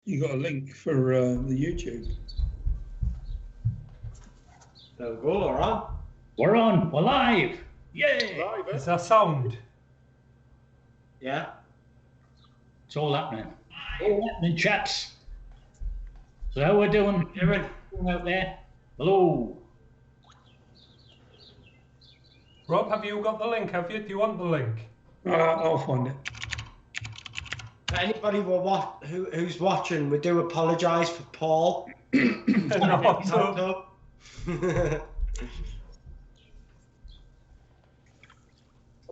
You got a link for the YouTube. There we go, we're on. We're on. We're live. Yay! Live, eh? Is that sound? Yeah. It's all happening. All happening, chaps. So how we're doing? Everyone out there? Hello. Rob, have you got the link? Have you? Do you want the link? I'll find it. For anybody who's watching, we do apologise for Paul. No, so- I'm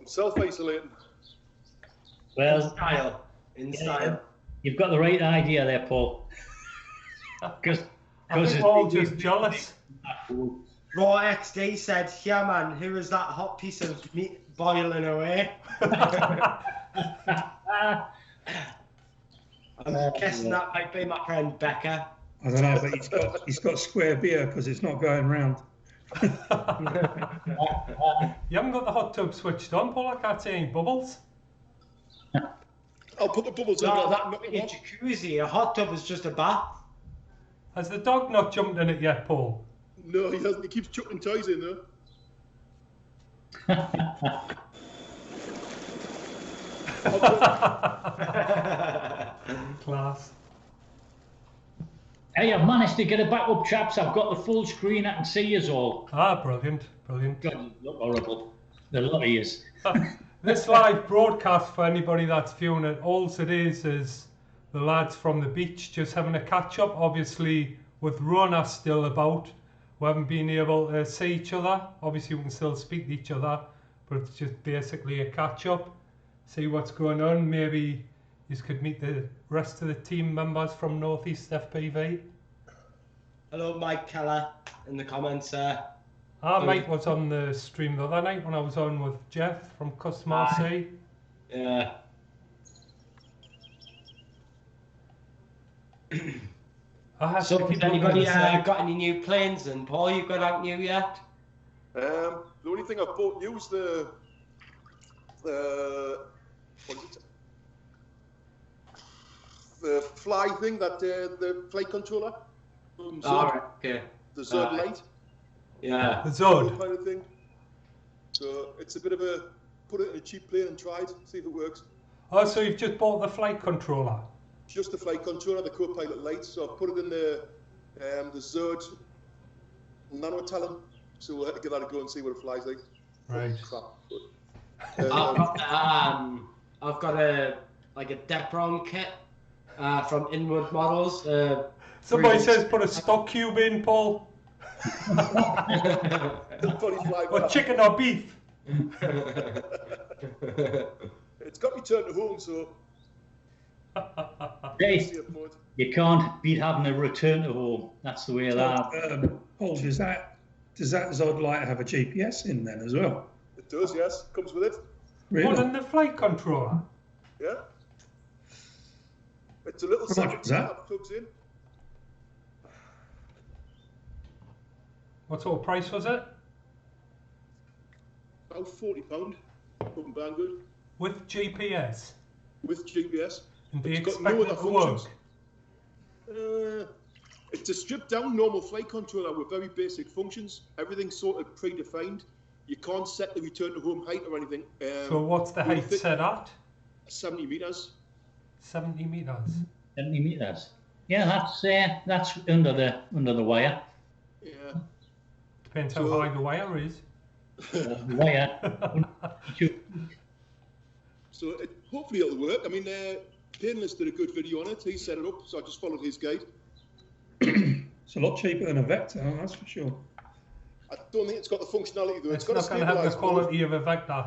self-isolating. Well, Style. In style. you've got the right idea there, Paul. Because I think we're all just jealous. Raw XD said, yeah man, who is that hot piece of meat boiling away? I'm guessing that might be my friend Becca. I don't know, but he's got square beer because it's not going round. You haven't got the hot tub switched on, Paul. I can't see any bubbles. I'll put the bubbles in. No, I'll that knock a them off. jacuzzi. A hot tub is just a bath. Has the dog not jumped in it yet, Paul? No, he hasn't. He keeps chucking toys in there. Class. Hey, I've managed to get it back up, chaps. I've got the full screen. I can see you all. Ah, brilliant, brilliant. God, you look horrible. The lot of yous. This live broadcast, for anybody that's viewing it, all it is the lads from the beach just having a catch up. Obviously, with Rona still about, we haven't been able to see each other. Obviously, we can still speak to each other, but it's just basically a catch up. See what's going on. Maybe you could meet the rest of the team members from Northeast FPV. Hello, Mike Keller in the comments there. Mike was on the stream the other night when I was on with Jeff from Customer C. Yeah. So, has anybody got any new planes? And Paul, you got out new yet? The only thing I've bought new is the what is it? The fly thing that the flight controller. From Zod, All right. Okay. the Zod light. Yeah. The Zod. Kind of thing. So it's a bit of a put it in a cheap plane and try it, see if it works. Oh, so you've just bought the flight controller? Just the flight controller, the co-pilot lights. So I've put it in the Zod Nano Talon. So we'll have to give that a go and see what it flies like. Right. Crap. I've got a Depron kit from Inward Models. Somebody says put a stock cube in, Paul. Or chicken or beef. It's got me turned to home, so. Hey, you can't beat having a return to home. That's the way of that. Paul, does that Zod light have a GPS in then as well? It does, yes. Comes with it. Really? What, in the flight controller? Yeah. It's a little How much is that? plugs in. What sort of price was it? About £40 from Banggood. With GPS? With GPS. And do you It's got expect no it other to work? functions. It's a stripped down normal flight controller with very basic functions. Everything's sort of predefined. You can't set the return to home height or anything. So what's the height set at? 70 metres. 70 metres. 70 metres. Yeah, that's under the wire. Yeah. Depends how high the wire is. Wire. So hopefully it'll work. I mean, Painless did a good video on it. He set it up, so I just followed his guide. It's a lot cheaper than a Vector, that's for sure. I don't think it's got the functionality though. It's got not going to have the stabilised quality of a Vector.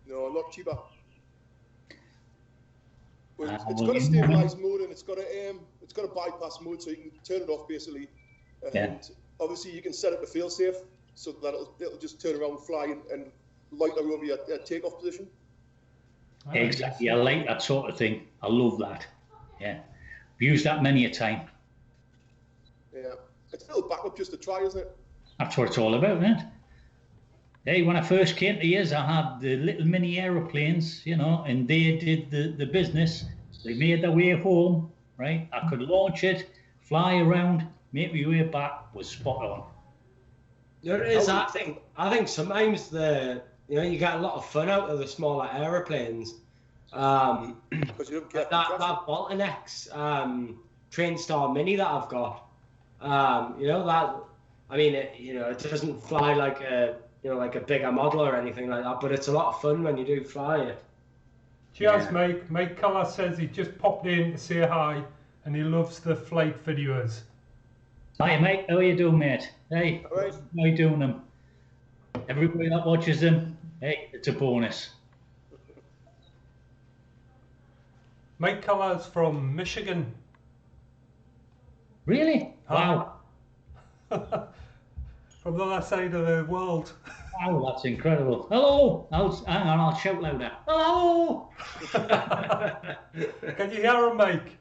No, a lot cheaper. But it's got a stabilised mode and it's got a bypass mode, so you can turn it off basically. And obviously you can set it to fail safe, so that it'll just turn around, fly and loiter over your takeoff position. Exactly. I like that sort of thing. I love that. Yeah. I've used that many a time. Yeah. It's a little backup just to try, isn't it? That's what it's all about, isn't it? Hey, when I first came to years, I had the little mini aeroplanes, and they did the business. They made their way home, right? I could launch it, fly around, make my way back, was spot on. There is, I think sometimes you get a lot of fun out of the smaller aeroplanes. Because you don't get that Bolton X Train Star Mini that I've got. It doesn't fly like a bigger model or anything like that, but it's a lot of fun when you do fly it. Cheers, Mike. Mike Keller says he just popped in to say hi and he loves the flight videos. Hi, Mike. How are you doing, mate? Hey, Right. how are you doing them? Everybody that watches them, hey, it's a bonus. Mike Keller's from Michigan. Really? Wow. From the other side of the world. Wow, that's incredible. Hello! Hang on, I'll shout louder. Hello! Can you hear him, Mike?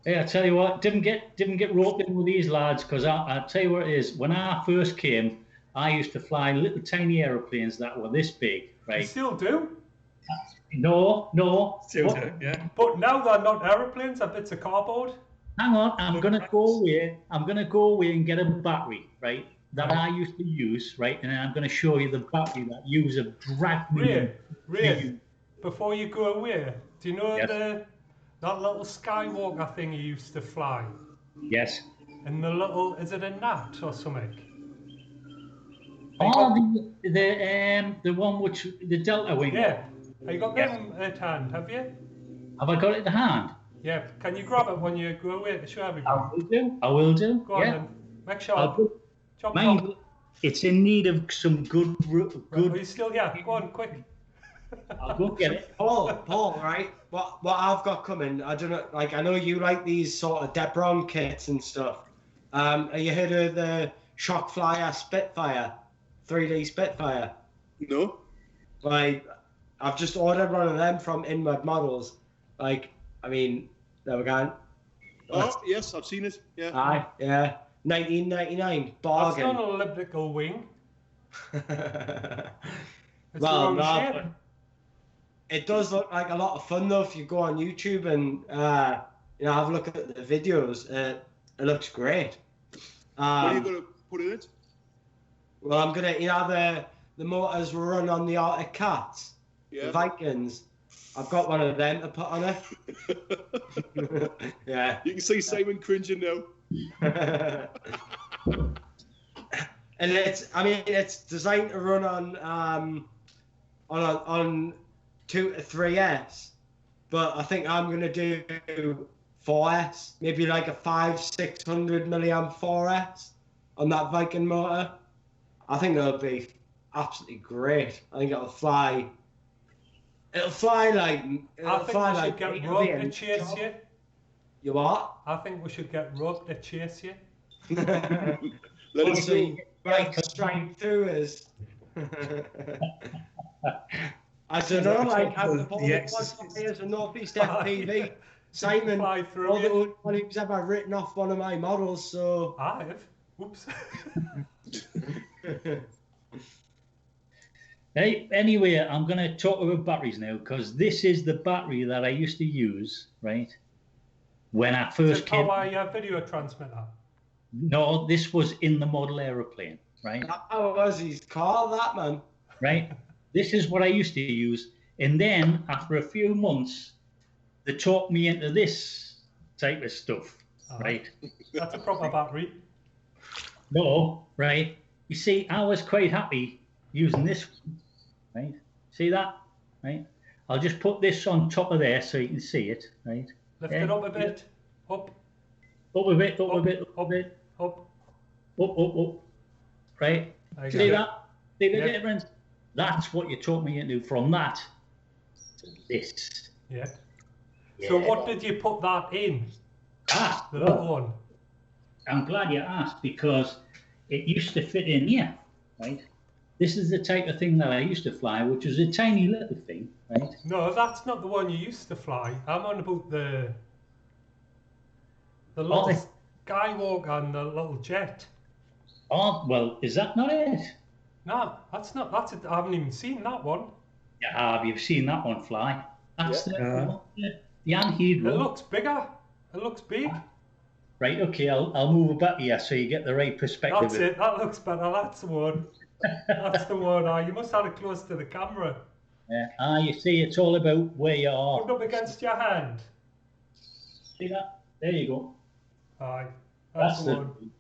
Hey, I tell you what, didn't get roped in with these lads, because I'll tell you what it is. When I first came, I used to fly little tiny aeroplanes that were this big, right? You still do? No. Still do, yeah. But now they're not aeroplanes, they're bits of cardboard. Hang on, I'm gonna go away and get a battery, right? That I used to use, right? And then I'm gonna show you the battery that you have dragged me. Ray, before you go away, do you know Yes. that little Skywalker thing you used to fly? Yes. And the little, is it a gnat or something? Oh, the one which the Delta wing. Yeah. Have you got Yes. them at hand, have you? Have I got it to hand? Yeah. Can you grab it when you go away to show everybody? I will do. Go on Yeah. then. Make sure. I'll do. Chop, Mind chop. you, it's in need of some good. Are you still here? Go on, quick. I'll go get it. Paul, right? What I've got coming, I don't know, like, I know you like these sort of Debron kits and stuff. Have you heard of the Shock Flyer Spitfire, 3D Spitfire? No. Like, I've just ordered one of them from Inward Models. Like, I mean, there we go. Oh, yes, I've seen it. Yeah. Aye, yeah. 1999, That's bargain. not an elliptical wing. It's Well, the wrong no, shape. It does look like a lot of fun though if you go on YouTube and have a look at the videos. It looks great. What are you going to put in it? Well, I'm gonna, the motors run on the Arctic Cats, Yeah. the Vikings. I've got one of them to put on it. Yeah. You can see Simon cringing now. And it's designed to run on 2 to 3S, but I think I'm gonna do 4S, maybe like a 500-600 milliamp 4S on that Viking motor. I think that'll be absolutely great. I think it'll fly. It'll fly like. I think we should get Rob to chase you. You what? I think we should get Rob to chase you. Let us know. Right, straight through us. I don't know, like, I've the players of Northeast FPV. Simon, Fly through all the you. only one who's ever written off one of my models, so. I have. Oops. Hey, anyway, I'm going to talk about batteries now, because this is the battery that I used to use, right? When I first To came. power your video transmitter. No, this was in the model aeroplane, right? How was his car, that man? Right? This is what I used to use. And then after a few months, they taught me into this type of stuff, right? That's a proper battery. No, right? You see, I was quite happy using this, right? See that, right? I'll just put this on top of there so you can see it, right? Lift it up a bit. Up, Up a bit, up a bit, up a bit, up. up. Right? There you See go. that? See the Yeah. difference? That's what you taught me into, from that to this. Yeah. Yeah. So what did you put that in? Ah, The little one. I'm glad you asked, because it used to fit in here, right? This is the type of thing that I used to fly, which was a tiny little thing, right? No, that's not the one you used to fly. I'm on about the little Skywalker and the little jet. Oh, well, is that not it? No, that's not. That's it. I haven't even seen that one. Yeah, have you seen that one fly? That's Yeah. the anhedral. It looks bigger. It looks big. Right, okay, I'll move it back here so you get the right perspective. That's it. That looks better. That's the one. That's the one. You must have it close to the camera. Yeah. You see, it's all about where you are. Put it up against your hand. See that? There you go. Aye. That's the one.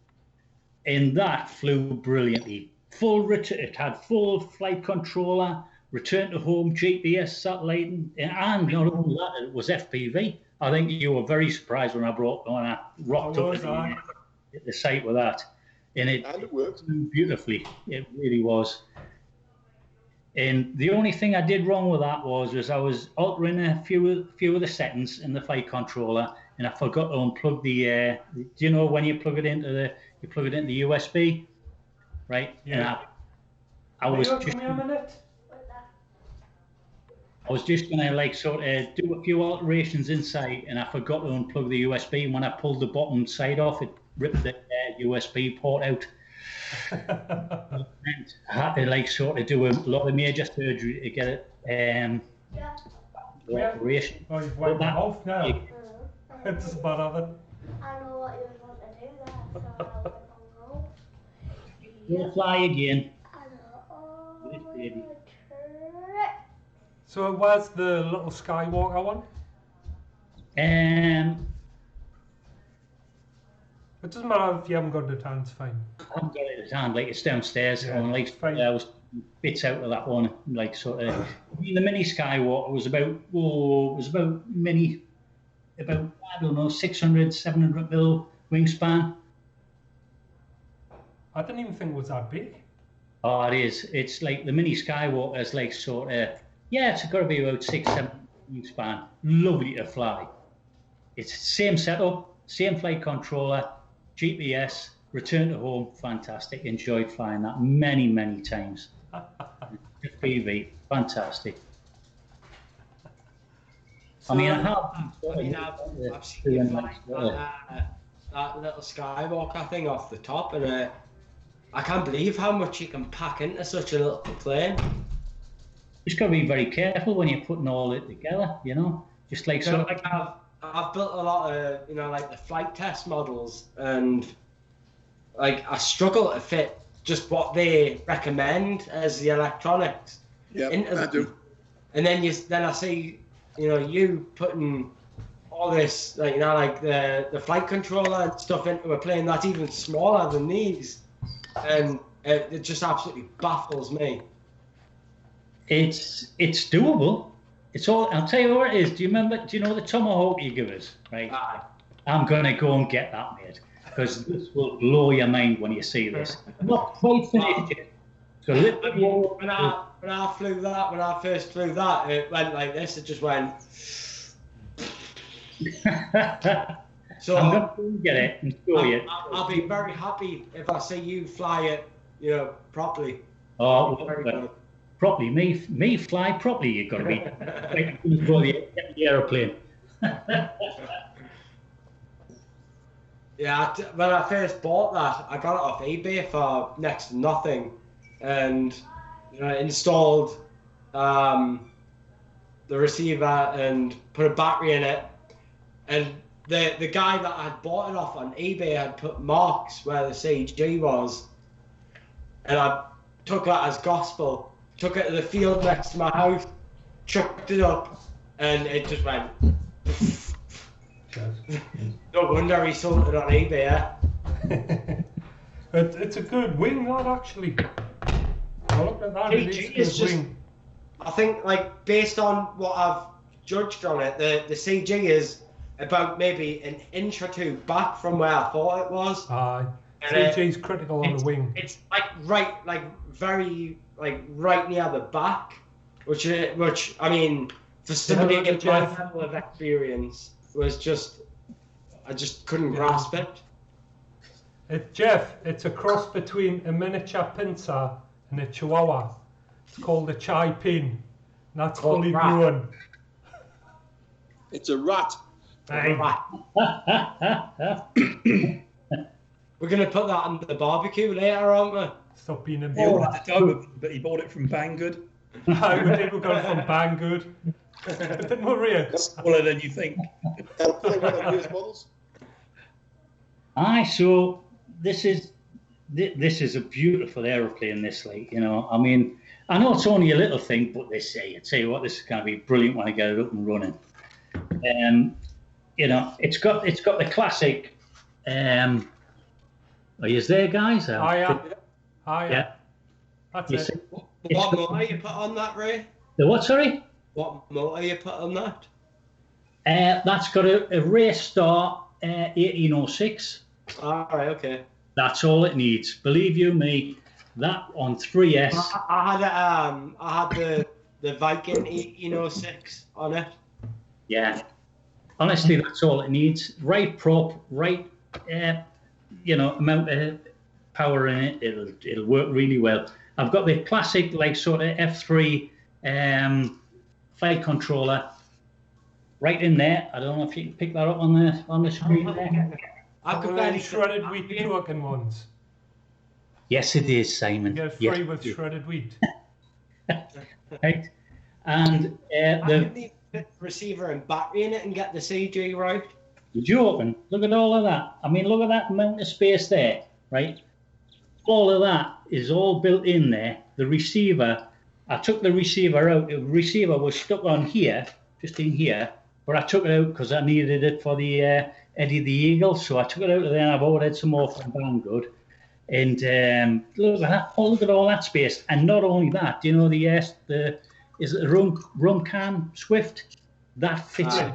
And that flew brilliantly. It had full flight controller, return to home, GPS, satellite, and not only that, it was FPV. I think you were very surprised when I rocked up at the site with that. And it worked beautifully. It really was. And the only thing I did wrong with that was I was altering a few of the settings in the flight controller, and I forgot to unplug the. Do you know when you plug it into the USB, right? Yeah. And I was just going to like sort of do a few alterations inside, and I forgot to unplug the USB. And when I pulled the bottom side off, it ripped the USB port out. And I had to like sort of do a lot of major surgery to get it operation. Oh, you've wiped it off now. It's about it. I know what you want to do there, so I will go. We'll fly again. I know. Baby. So where's the little Skywalker one? It doesn't matter if you haven't got it, it's fine. I haven't got it at hand, like it's downstairs. Yeah, and like I was bits out of that one, like sort of. The mini Skywalker was about I don't know 600, 700 mil wingspan. I didn't even think it was that big. Oh, it is. It's like the mini Skywalker is like sort of it's got to be about 6-7 wingspan. Lovely to fly. It's same setup, same flight controller, GPS, return to home, fantastic. Enjoyed flying that many times. FPV, fantastic. So, I've seen you fly that little Skywalker thing off the top, and I can't believe how much you can pack into such a little plane. Just got to be very careful when you're putting all it together, you know. Just like so, like I've built a lot of like the flight test models, and like I struggle to fit just what they recommend as the electronics into them. I do. And then I see you putting all this like the flight controller and stuff into a plane that's even smaller than these, and it just absolutely baffles me. It's doable. It's all. I'll tell you what it is. Do you know the tomahawk you give us? Right. I'm gonna go and get that, mate, because this will blow your mind when you see this. I'm not quite finished yet. So when I first flew that, it went like this. It just went. So I'm gonna go and get it and show you. I'll be very happy if I see you fly it, properly. Oh, well, properly. Me fly properly. You've got to be. Get the aeroplane. Yeah, when I first bought that, I got it off eBay for next to nothing, and installed the receiver and put a battery in it, and the guy that I had bought it off on eBay had put marks where the CG was, and I took that as gospel. Took it to the field next to my house, chucked it up, and it just went. No wonder he sold it on eBay. It's a good wing, that actually. Oh, look at that. CG is just. Wing. I think, like, based on what I've judged on it, the CG is about maybe an inch or two back from where I thought it was. CG is critical on the wing. It's very right near the back, which I mean, for somebody to get my level of experience was just, I just couldn't grasp it. Jeff, it's a cross between a miniature pincer and a chihuahua. It's called a chai pin. That's fully grown. It's a rat. We're going to put that on the barbecue later, aren't we? Stop being a He ordered the dough, but he bought it from Banggood. We got it from Banggood. Didn't worry. It's smaller than you think. I'll put in one of these models. Aye, so this is a beautiful aeroplane. This, like, you know, I mean, I know it's only a little thing, but they say, I tell you what, this is going to be brilliant when I get it up and running. You know, it's got the classic. Are you there, guys? Yeah. That's You it. see, What motor you put on that, Ray? the what? Sorry. What motor you put on that? That's got a race star 1806. All right, okay. That's all it needs. Believe you me, that on 3S. I had the Viking 1806 on it. Yeah. Honestly, that's all it needs. Right prop, right, you know, amount of power in it. It'll work really well. I've got the classic, like, sort of F3 flight controller right in there. I don't know if you can pick that up on the screen there. I could Those barely shredded wheat token ones. Yes, it is, Simon. You get Yes, free with it is. shredded wheat. Right. And I couldn't even fit the receiver and battery in it and get the CG right. you're joking. Look at all of that. I mean, look at that amount of space there, right? All of that is all built in there. The receiver, I took the receiver out. The receiver was stuck on here, just in here, but I took it out because I needed it for the Eddie the Eagle. So I took it out of there and I've ordered some more from Banggood. And look at that! Oh, look at all that space. And not only that, you know, the is it a rum cam Swift? That fits it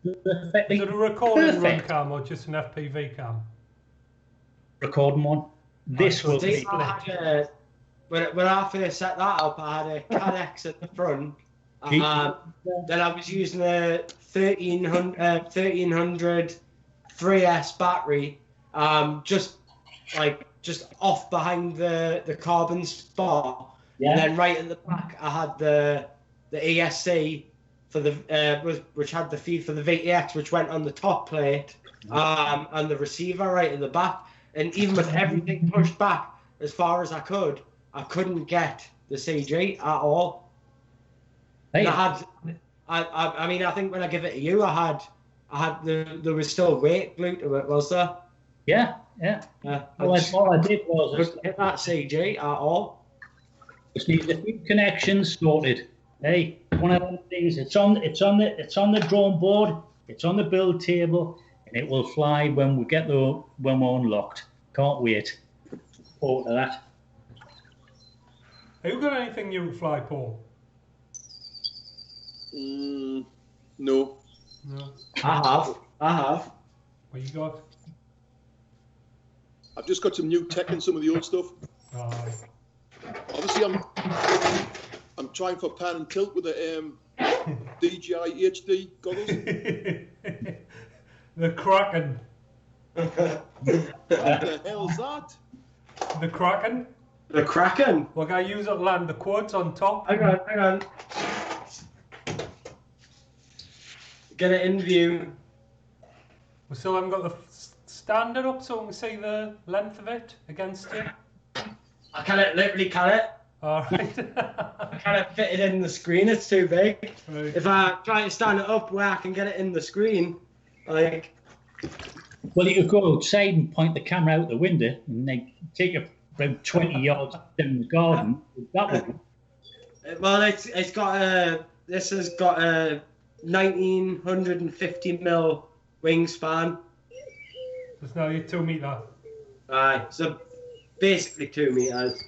perfectly. Is it a recording run Perfect. cam or just an FPV cam? Recording one. This will See, be. when I first set that up, I had a CADX at the front. Then I was using a 1300 3S battery, just off behind the carbon spot. Yeah. And then right at the back, I had the ESC for the which had the feed for the VTX, which went on the top plate, and the receiver right at the back. And even with everything pushed back as far as I couldn't get the CG at all. Hey. And I mean, I think when I give it to you, there was still weight glued to it, was there? Yeah. All I did was Couldn't hit that CG at all. just need a few connections sorted. Hey, one of them things. It's on the drone board. It's on the build table, and it will fly when we're unlocked. Can't wait. Forward to that. Have you got anything new to fly, Paul? No. No. I have. What you got? I've just got some new tech and some of the old stuff. Aye. Obviously, I'm trying for pan and tilt with the DJI HD goggles. The Kraken. What the hell's that? The Kraken? The Kraken. Look, I use it to land the quads on top. Hang on. Get it in view. We still haven't got the standard up so we can see the length of it against it. I can't literally it. Alright. I can't fit it in the screen. It's too big. Right. If I try to stand it up where I can get it in the screen, like. Well, you could go outside and point the camera out the window and then take it about 20 yards down the garden. That would. Well, it's got this has got a 1950 mil wingspan. It's now your 2 metre. Aye, so basically 2 meters.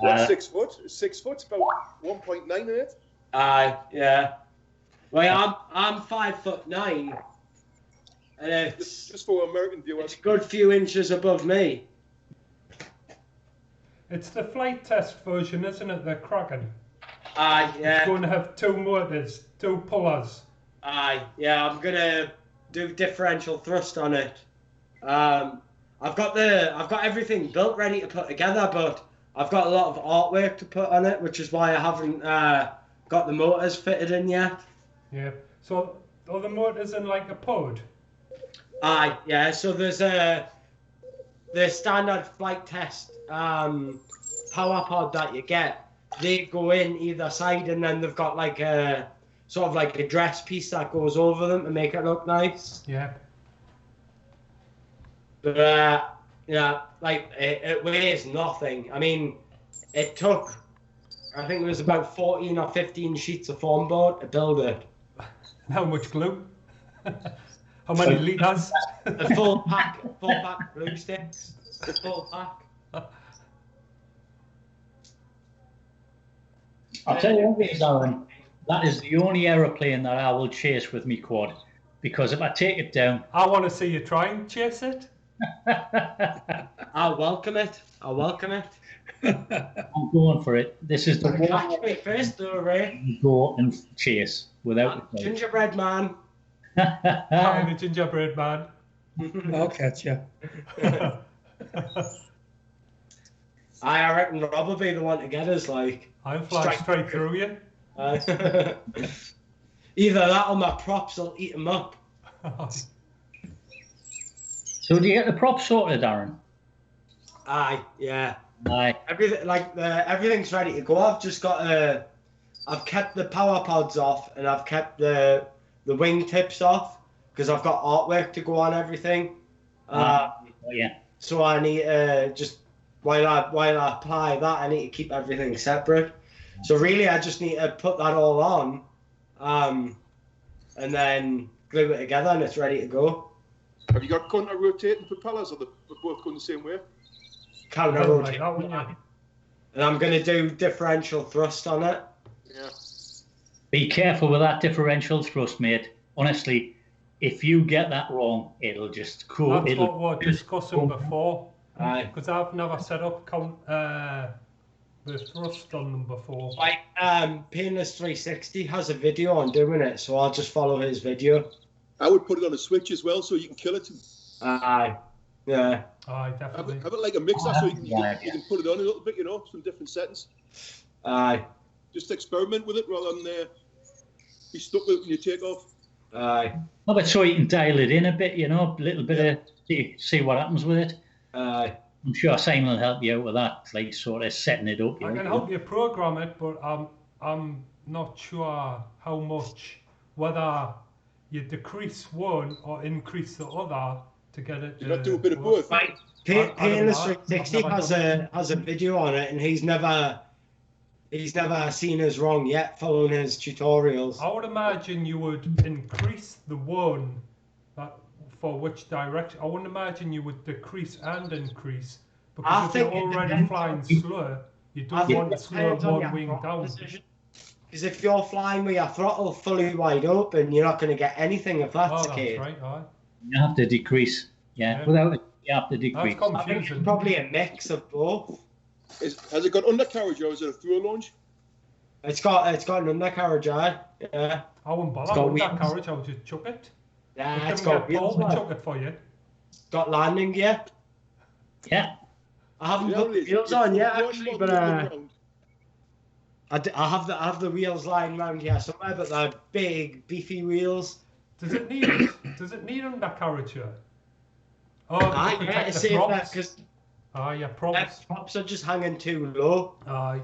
What's 6 foot? 6 foot's about 1.9 in it. Aye, yeah. Well, I'm 5'9", and it's Just for American viewers. it's a good few inches above me. It's the flight test version, isn't it? The Kraken. Aye, It's yeah. going to have 2 motors, 2 pullers. Aye, yeah. I'm gonna do differential thrust on it. I've got everything built ready to put together, but I've got a lot of artwork to put on it, which is why I haven't got the motors fitted in yet. Yeah. So are the motors in like a pod? Aye, yeah. So there's the standard flight test power pod that you get they go in either side, and then they've got like a sort of like a dress piece that goes over them to make it look nice. Yeah. But yeah, like it weighs nothing. I mean, it took, I think it was about 14 or 15 sheets of foam board to build it. How much glue? How many litres? A full pack of glue sticks. A full pack. I'll tell you what, Darren, that is the only aeroplane that I will chase with me quad. Because if I take it down... I want to see you try and chase it. I'll welcome it. I'm going for it. This is the one catch me first, though, Ray. you go and chase without the gingerbread man. I'm the gingerbread man. I'll catch you. I reckon Rob will be the one to get us, like. I'll fly straight through you. Either that or my props will eat them up. So do you get the props sorted, Darren? Aye, yeah. Aye. Everything's ready to go. I've just got I've kept the power pods off, and I've kept the wing tips off because I've got artwork to go on everything. Yeah. So I need just while I apply that, I need to keep everything separate. So really, I just need to put that all on, and then glue it together, and it's ready to go. Have you got counter rotating propellers, or they're both going the same way? Counter rotating. And I'm going to do differential thrust on it. Yeah. Be careful with that differential thrust, mate. Honestly, if you get that wrong, it'll just go. That's what we were discussing before. Aye. Because I've never set up the thrust on them before. Like, Painless 360 has a video on doing it, so I'll just follow his video. I would put it on a switch as well, so you can kill it. Aye. Yeah. Aye, definitely. Have it like a mixer, so you can put it on a little bit, some different settings. Aye. Just experiment with it rather than be stuck with it when you take off. Aye. No, but so you can dial it in a bit, a little bit of see what happens with it. Aye. I'm sure Simon will help you out with that, like sort of setting it up. I can help you program it, but I'm not sure how much, whether you decrease one or increase the other to get it. You not do a bit of both. Right. Painless 360 has a video on it, and he's never seen us wrong yet following his tutorials. I would imagine you would increase the one for which direction. I wouldn't imagine you would decrease and increase, because if you're already flying slow, you don't want to slow one wing down. Because if you're flying with your throttle fully wide open, you're not going to get anything if that's the case. Right, aye. You have to decrease. Yeah. Without it, you have to decrease. That's confusing. I think it's probably a mix of both. Has it got undercarriage, or is it a through launch? It's got an undercarriage, aye. Yeah. I wouldn't bother with undercarriage. I would just chuck it. Yeah, it's got wheels. Paul to chuck it for you. Got landing gear. Yeah. I haven't put the wheels on yet, actually, but I have the wheels lying around here somewhere, but they're big, beefy wheels. Does it need undercarriage here? Oh, to protect the props. Because yeah, props. Props are just hanging too low. Aye.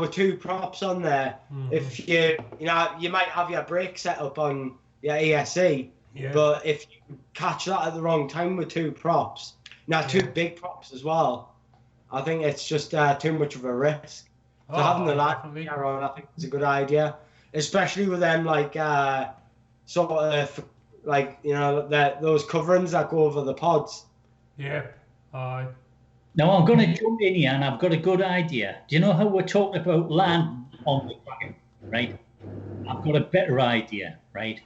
With two props on there, if you might have your brake set up on your ESC, but if you catch that at the wrong time with two props, two big props as well, I think it's just too much of a risk. So having the landing gear on, I think is a good idea, especially with them those coverings that go over the pods. Yep. Aye. Now I'm going to jump in here, and I've got a good idea. Do you know how we're talking about land on the Kraken, right? I've got a better idea, right?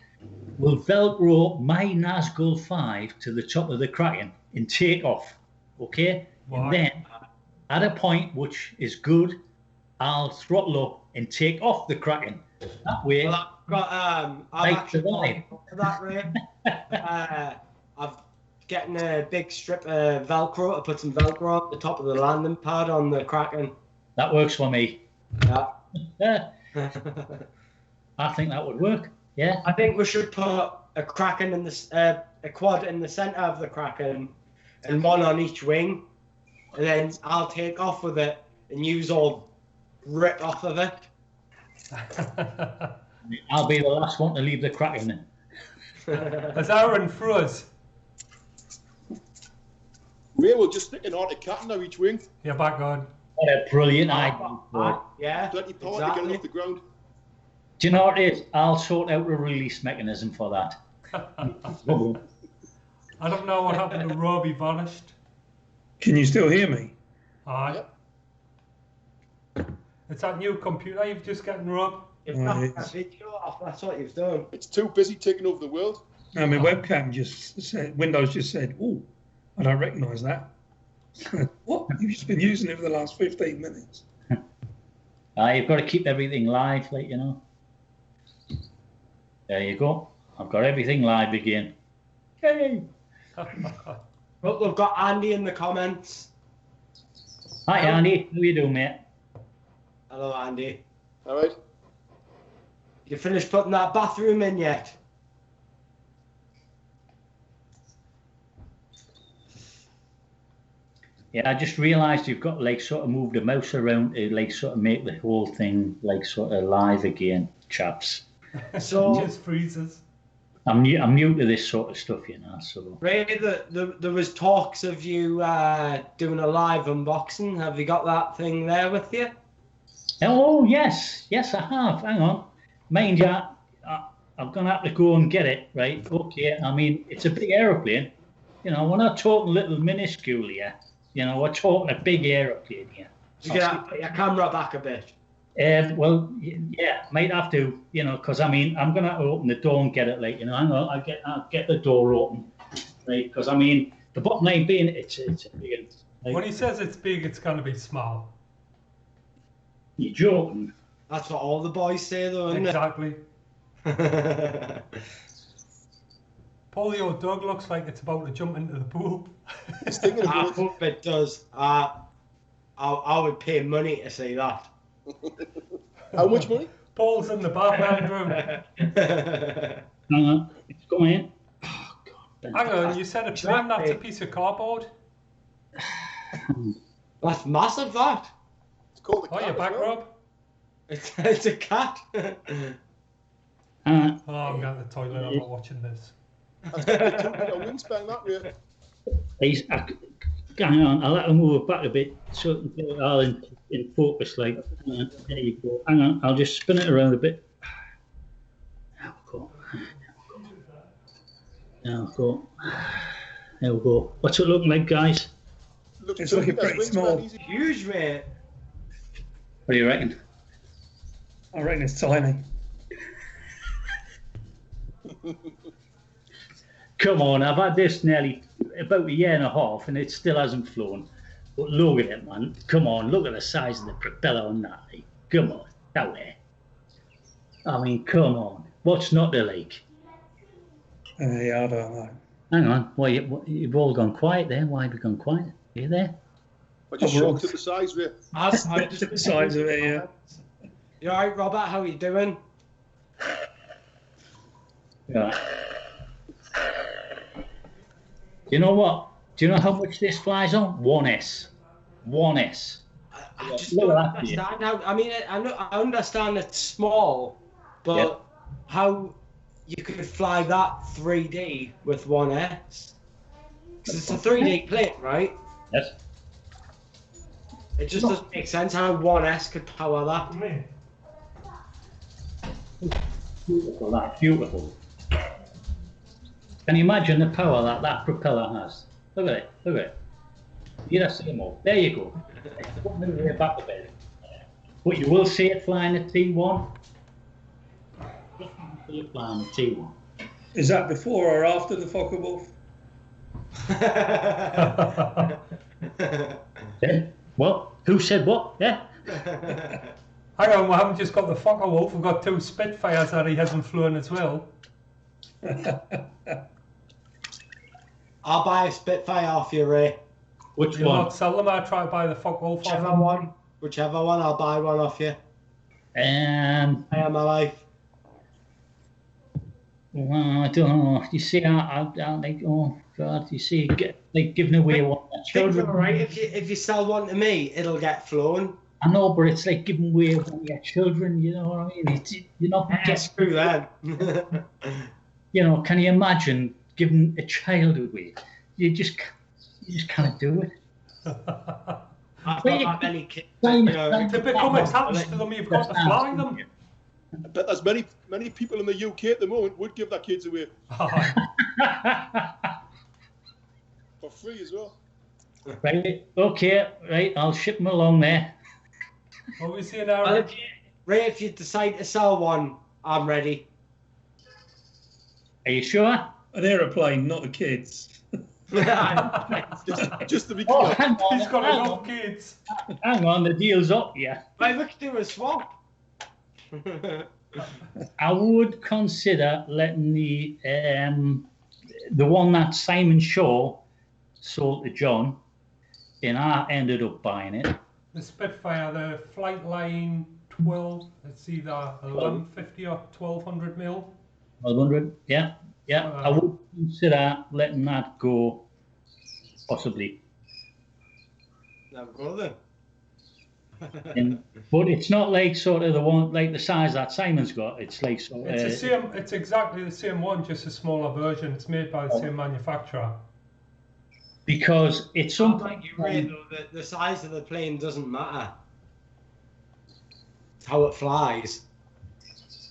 We'll Velcro my Nazgul 5 to the top of the Kraken and take off, okay? Why? And then, at a point which is good, I'll throttle up and take off the Kraken. That way, well, I'm actually for that, Ray. I've getting a big strip of Velcro to put some Velcro on the top of the landing pad on the Kraken. That works for me. Yeah. I think that would work. Yeah. I think we should put a Kraken in the a quad in the center of the Kraken, and one on each wing, and then I'll take off with it and use all rip off of it. I'll be the last one to leave the crack in it. As Aaron froze. Ray will just stick an Arctic cat now each wing. You're back on. What a brilliant idea. Yeah, Plenty of power to exactly. get it off the ground. Do you know what it is? I'll sort out a release mechanism for that. I don't know what happened to Rob, he vanished. Can you still hear me? Aye. It's that new computer you've just gotten, Rob. You've knocked that video off, that's what you've done. It's too busy taking over the world. No, my webcam just said, Windows just said, oh, I don't recognise that. What? You've just been using it for the last 15 minutes. You've got to keep everything live, like, you know. There you go. I've got everything live again. Yay! Look, we've got Andy in the comments. Hi, Andy. How you doing, mate? Hello, Andy. All right. You finished putting that bathroom in yet? Yeah, I just realised you've got like sort of move the mouse around to like sort of make the whole thing like sort of live again, chaps. So Just freezes. I'm new to this sort of stuff, you know. So Ray, there was talks of you doing a live unboxing. Have you got that thing there with you? oh yes, I have. Hang on, mind you, I'm gonna have to go and get it. Right? Okay. I mean, it's a big aeroplane. You know, we're not talking little minuscule here. You know, we're talking a big aeroplane here. You can put your camera back a bit. Well, yeah, might have to, you know, because I mean, I'm gonna open the door and get it, like, you know, hang on, I'll get the door open, right? Because I mean, the bottom line being, it's a big. Like, When he says it's big, it's going to be small. you're joking. That's what all the boys say, though, isn't Exactly. it? Polio Doug looks like it's about to jump into the pool. It's thinking I about it. hope it does. I would pay money to see that. How much money? Paul's in the bathroom room. Hang on, it's coming in. Oh God. Hang on, you said a plane, that's a piece of cardboard. That's massive, that. It's called a Oh, cat you're as back, well. Rob? It's a cat. Oh, I'm going to the toilet, I'm not watching this. That's definitely 2 meter wingspan, that way. Hang on, I'll let him move it back a bit so it can get it all in focus. Like, there you go. Hang on, I'll just spin it around a bit. There we go. There we go. What's it looking like, guys? Looks It's 2 looking meters pretty wingspan, small. easy. Huge, mate. What do you reckon? I reckon it's tiny. Come on, I've had this nearly about a year and a half and it still hasn't flown. But look at it, man. Come on, look at the size of the propeller on that. Like, come on, that way. I mean, come on. What's not to like? Yeah, I don't know. Hang on. Well, you've all gone quiet there. Why have you gone quiet? Are you there? I just shocked at the size, Ray. I'm just The size of it, yeah. You all right, Robert? How are you doing? Yeah. You know what? Do you know how much this flies on? 1S. 1S. I just Look don't at that, understand how. I mean, I understand it's small, but Yep. how you could fly that 3D with 1S? Because it's a 3D plane, right? Yes. It just doesn't make sense how 1S could power that. Beautiful, that. Beautiful. Can you imagine the power that propeller has? Look at it. Look at it. You just see more. There you go. Put me way back a bit. But you will see it flying at T1. See it flying at T1. Is that before or after the Fokker Wolf? Yeah. What? Who said what? Yeah. Hang on, we haven't just got the Fokker Wolf, we've got 2 Spitfires that he hasn't flown as well. I'll buy a Spitfire off you, Ray. Which You'll one? not sell them, I try to buy the Fokker Wolf off Whichever them. one. Whichever one, I'll buy one off you. I am my life. Well, I don't know. You see, I like, oh God, you see, like giving away one. Things are alright. If you sell one to me, it'll get flown. I know, but it's like giving away one of your children. You know what I mean? You're not Screw them. You know, can you imagine giving a child away? You just can't do it. I've got that many kids. To become attached to them, you've got to fly them. I bet there's many people in the UK at the moment would give their kids away for free as well. Right, okay, right, I'll ship them along there. What we saying, Aaron? Ray, if you decide to sell one, I'm ready. Are you sure? An aeroplane, not the kids. just to be Oh, clear. hang on, He's got hang enough on, kids. hang on, the deal's up, yeah. Right, we could do a swap. I would consider letting the one that Simon Shaw sold to John, and I ended up buying it. The Spitfire, the flight line 12, it's either 1150 or 1200 mil. 1200, yeah. I would consider letting that go, possibly. Now go then. But it's not like sort of the one, like the size that Simon's got. It's like sort of. It's the same. It's exactly the same one, just a smaller version. It's made by the same manufacturer. Because it's Sounds something like you read though, the size of the plane doesn't matter. It's how it flies.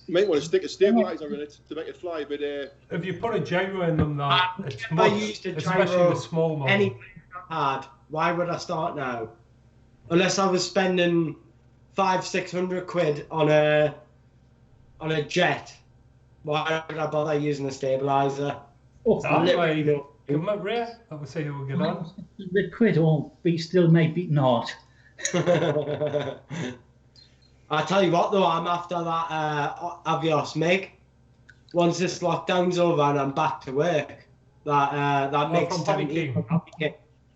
You might want to stick a stabilizer in it to make it fly, but If you put a gyro in them, though, it's If I much, used a especially gyro, the small model. any plane I had, why would I start now? Unless I was spending 500-600 quid on a jet, why would I bother using a stabilizer? Oh, Anyway, give them a Ray. That would say who will get on. the quid won't be still may be not. I tell you what though, I'm after that Avios MiG. Once this lockdown's over and I'm back to work, that MiG from 17 Hobby from Hobby King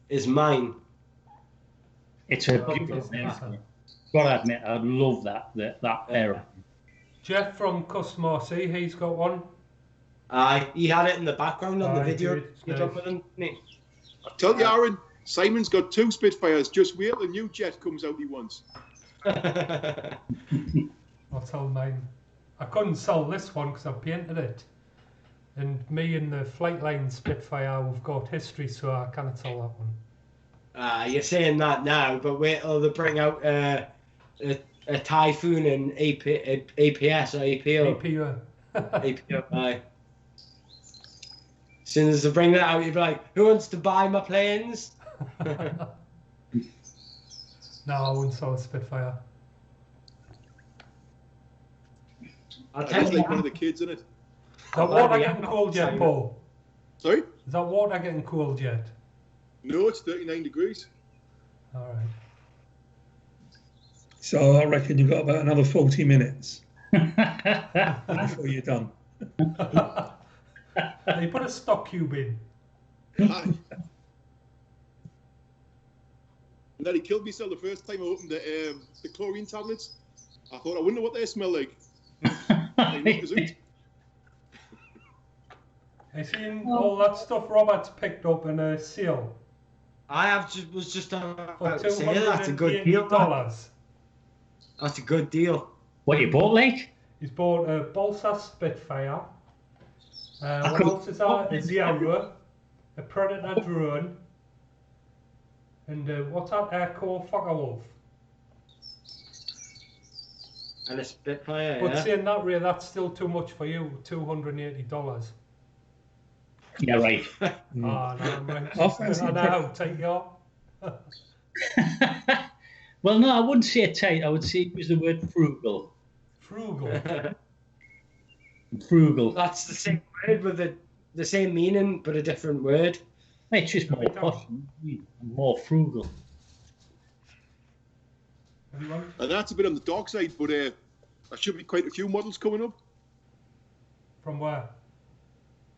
is mine. It's a beautiful thing. Gotta admit, I love that pair. Jeff from Customer C, he's got one. He had it in the background on the Aye, video. good, You nice. talk with him, didn't I tell you, Aaron, Simon's got 2 Spitfires. Just wait till the new jet comes out he wants. he? I'll tell mine. I couldn't sell this one because I painted it. And me and the Flightline Spitfire, we've got history, so I can't sell that one. You're saying that now, but wait till they bring out a Typhoon and APS or APO. APO. APO, aye. As soon as they bring that out, you'll be like, who wants to buy my planes? No, I wouldn't sell a Spitfire. I'll I tell just you like one what, of the kids in it. Is that water getting cold yet, Simon. Paul? Sorry? Is that water getting cold yet? No, it's 39 degrees. All right. So I reckon you've got about another 40 minutes before you're done. You put a stock cube in. Aye. And then he killed myself the first time I opened the chlorine tablets. I thought, I wonder what they smell like. They knocked us out. I seen all that stuff Robert's picked up in a seal was just for about to say that's a good deal. $280. That's a good deal. What you bought, like? He's bought a Balsa Spitfire. What could- else is that? A Zero, a Predator drone, and what's that? Aircore Focke-Wulf. And a Spitfire, But yeah. saying that, Ray, that's still too much for you. $280. Yeah, right. Ah, no, right. I fancy I know, take your. Well, no, I wouldn't say tight. I would say use the word frugal. Frugal. Frugal. That's the same word with the same meaning, but a different word. It's just more posh, more frugal. Anyone? And that's a bit on the dark side, but there should be quite a few models coming up From where?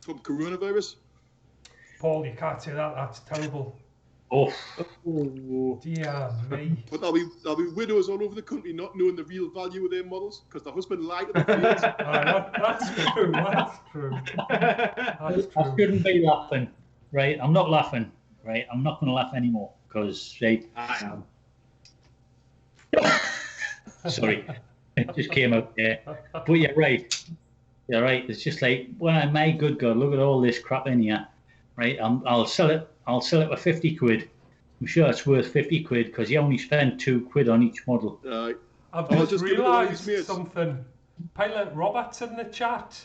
from coronavirus. Paul, you can't say that. That's terrible. Oh, Ooh. Dear me. But there'll be widows all over the country not knowing the real value of their models because the husband lied to their face. That's true. That's true. That's I true. shouldn't be laughing, right? I'm not laughing, right? I'm not going to laugh anymore because, right, I am. Sorry, it just came out there. But you're right. You're right. It's just like, well, my good God, look at all this crap in here. Right, I'll sell it. I'll sell it for 50 quid. I'm sure it's worth 50 quid because you only spend 2 quid on each model. I've I'll just give it away, realised mate. something. Pilot Robert's in the chat.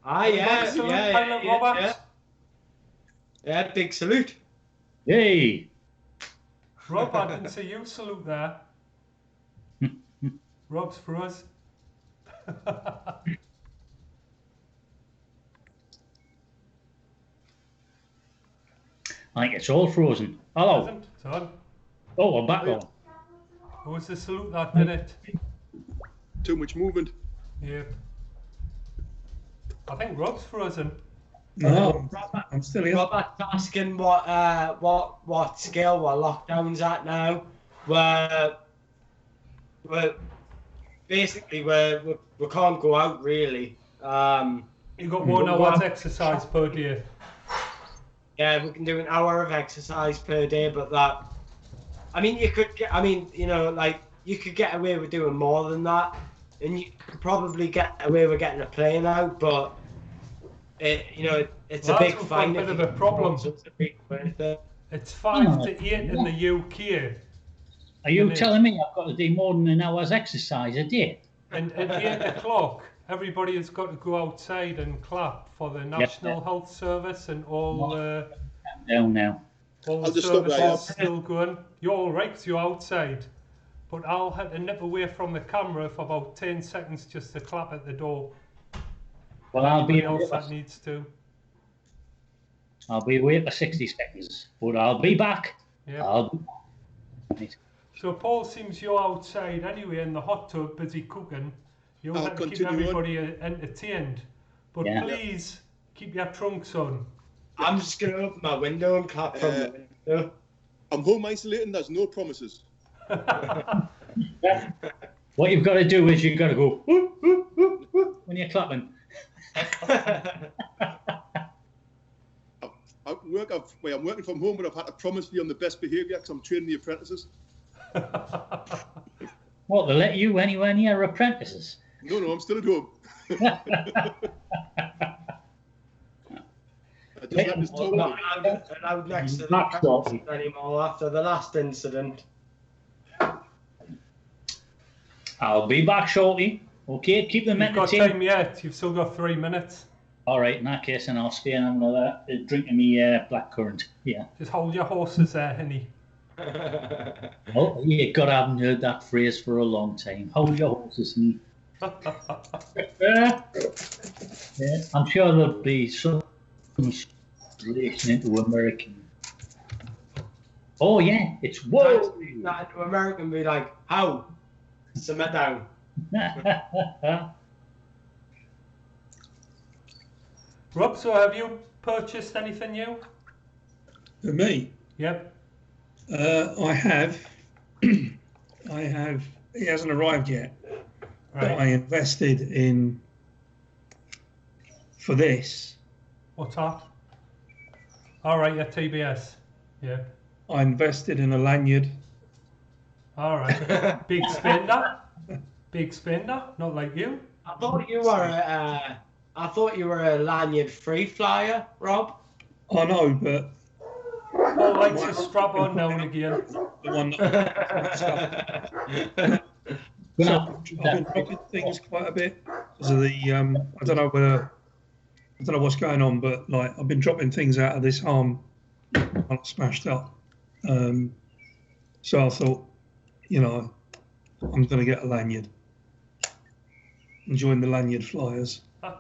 Yeah, Pilot Robert. Yeah, big salute. Hey! Rob, I didn't see you salute there. Rob's for us. I think it's all frozen. Hello. Isn't it, son? Oh, I'm back on. It was the salute that did it. Too much movement. Yep. I think Rob's frozen. No, I'm still here. Robert's asking what scale, what lockdown's at now. We're basically we can't go out really. You got 1 hour's exercise per day. Yeah, we can do an hour of exercise per day, but that, I mean, you could get, I mean, you know, like, you could get away with doing more than that, and you could probably get away with getting a plane out, but, you know, it's a big fine. That's a bit of a problem. It's 5 to 8 in the UK. Are you telling me I've got to do more than an hour's exercise a day? And at 8 o'clock, everybody has got to go outside and clap for the National Health Service and all the Down now. all I'll the just stop services there, yeah. still going. You're all right 'cause you're outside. But I'll have to nip away from the camera for about 10 seconds just to clap at the door. Well, I'll be Anybody else that needs to. away for 60 seconds, but I'll be back. Yeah. I'll be back. So Paul, seems you're outside anyway in the hot tub, busy cooking. You'll I'll have to keep continue everybody entertained. But Yeah. please keep your trunks on. I'm just going to open my window and clap from the window. I'm home isolating. There's no promises. What you've got to do is you've got to go whoop, whoop, whoop, whoop, when you're clapping. I'm working from home, but I've had to promise to be on the best behaviour because I'm training the apprentices. What, they let you anywhere near apprentices? No, I'm still at home. I just let this I'm not allowed next to the apprentices anymore after the last incident. I'll be back shortly. Okay, keep them You've got entertained. time yet. You've still got 3 minutes. All right, in that case, and I'll stay and have another drink of me blackcurrant. Yeah. Just hold your horses there, Henny. Oh, yeah, God, I haven't heard that phrase for a long time. Hold your horses, Henny. Yeah, I'm sure there'll be some relation into American. Oh yeah, it's whoa. That into American be like, how? Simmer down. Rob, so have you purchased anything new? For me, Yep. I have. I have. It hasn't arrived yet. But I Right. invested in for this. What's that? All right, yeah, TBS. Yeah. I invested in a lanyard. All right. Big spender. Big spender. Not like you. I thought you were a lanyard free flyer, Rob. I know, but Paul likes to strap on now and again. the one that so I've been dropping things quite a bit because of the I don't know what's going on, but like I've been dropping things out of this arm when I smashed up. So I thought, you know, I'm going to get a lanyard and join the lanyard flyers. I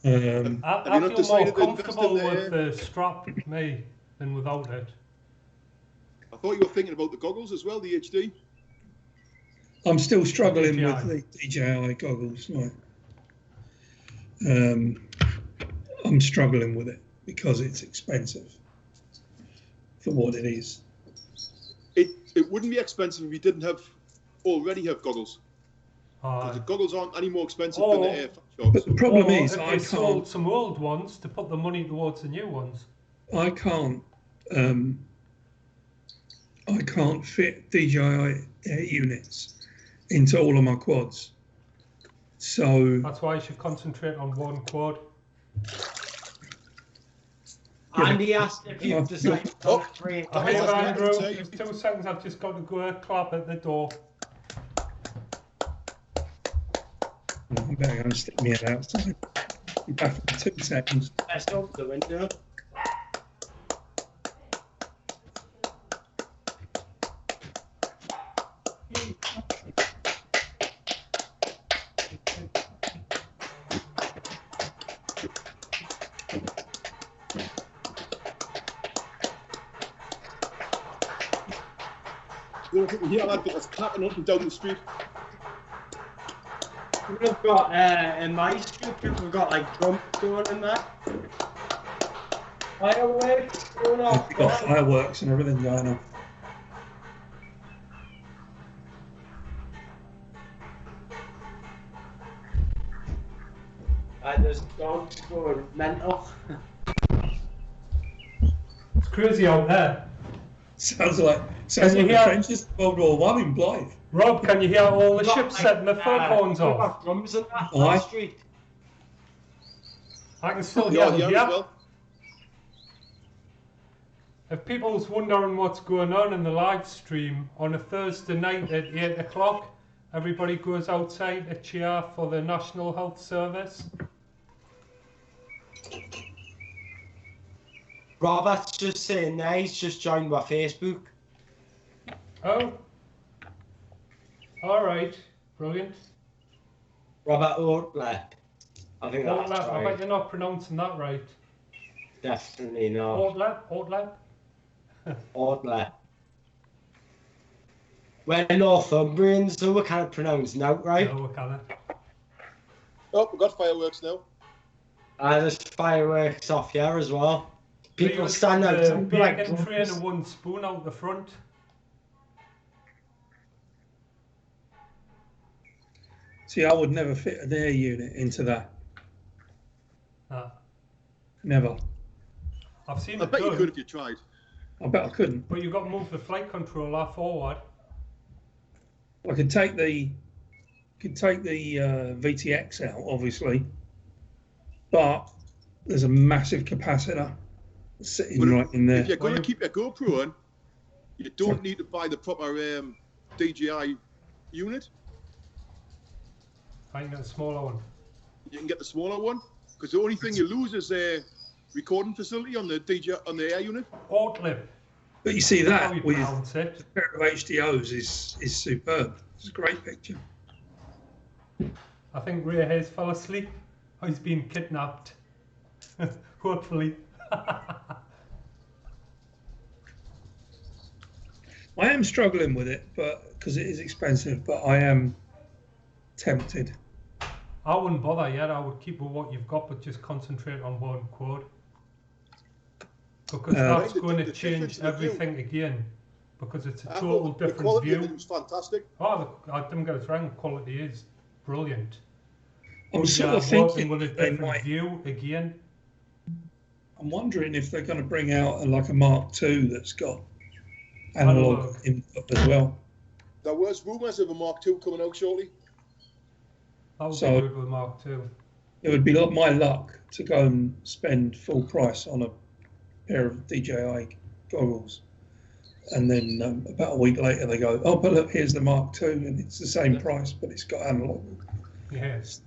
you not feel more decided to invest comfortable in the- with the strap, me, than without it. I thought you were thinking about the goggles as well, the HD. I'm still struggling DJI. with the DJI goggles. Like, I'm struggling with it because it's expensive for what it is. It wouldn't be expensive if you didn't already have goggles. The goggles aren't any more expensive than the Air But shots. the problem Or is, if I they sold can't. some old ones to put the money towards the new ones. I can't. I can't fit DJI air units into all of my quads. So That's why you should concentrate on one quad. Andy asked if you've decided on three. I hear Guys, Andrew. I Just 2 seconds. I've just got to go clap at the door. I better go and stick my head outside. Be back in 2 seconds. Let's open the window. Yeah, lad, that's clapping up and down the street. We've got in my street, we've got like drums going in there. Fireworks going off. We've got fireworks and everything going on. There's dogs going mental. It's crazy out there. Sounds like Can you the hear- trenches of World War One in Blythe. Rob, can you hear all the Got, ships like, setting their foghorns we've off? got drums in that Aye. street. I can still Yeah, hear yeah, them. as Yeah. well. If people's wondering what's going on in the live stream, on a Thursday night at 8 o'clock, everybody goes outside to cheer for the National Health Service. Robert's just saying there, he's just joined my Facebook. Oh. Alright. Brilliant. Robert Oatley. I think that's Oatlap. I bet right. you're not pronouncing that right. Definitely not. Oatlap? Oatlap? Oatley. We're Northumbrians, so we can't pronounce now, right? No, we can't. Oh, we've got fireworks now. There's fireworks off here as well. People Use stand the outside like bacon tray drums. and one spoon out the front. See, I would never fit an air unit into that. Ah. Never. I've seen I it bet you done, could if you tried. I bet I couldn't. but you've got to move the flight controller forward. I could take the VTX out, obviously, but there's a massive capacitor sitting But right in there. If you're going to Well, keep your GoPro on, you don't need to buy the proper DJI unit. I can get a smaller one. You can get the smaller one because the only thing you lose is a recording facility on the air unit. Oatlip. But you see That's how you that with pronounce it. a pair of HDOs is superb. It's a great picture. I think Ray Hayes fell asleep. Oh, he's been kidnapped. Hopefully. I am struggling with it, but because it is expensive, but I am tempted. I wouldn't bother yet. I would keep with what you've got, but just concentrate on one quad. Because that's The- going the to difference change in the view. everything again. Because it's a I total thought the different quality of it view. was fantastic. Oh, I didn't get it wrong. Quality is brilliant. I'm sort Yeah, of working thinking with a that they different might. view again. I'm wondering if they're going to bring out like a Mark II that's got analog Analog. input as well. There was rumours of a Mark II coming out shortly. That would So- be good with Mark II. It would be like my luck to go and spend full price on a pair of DJI goggles, and then about a week later they go, "Oh, but look, here's the Mark II, and it's the same price, but it's got analog." Yes.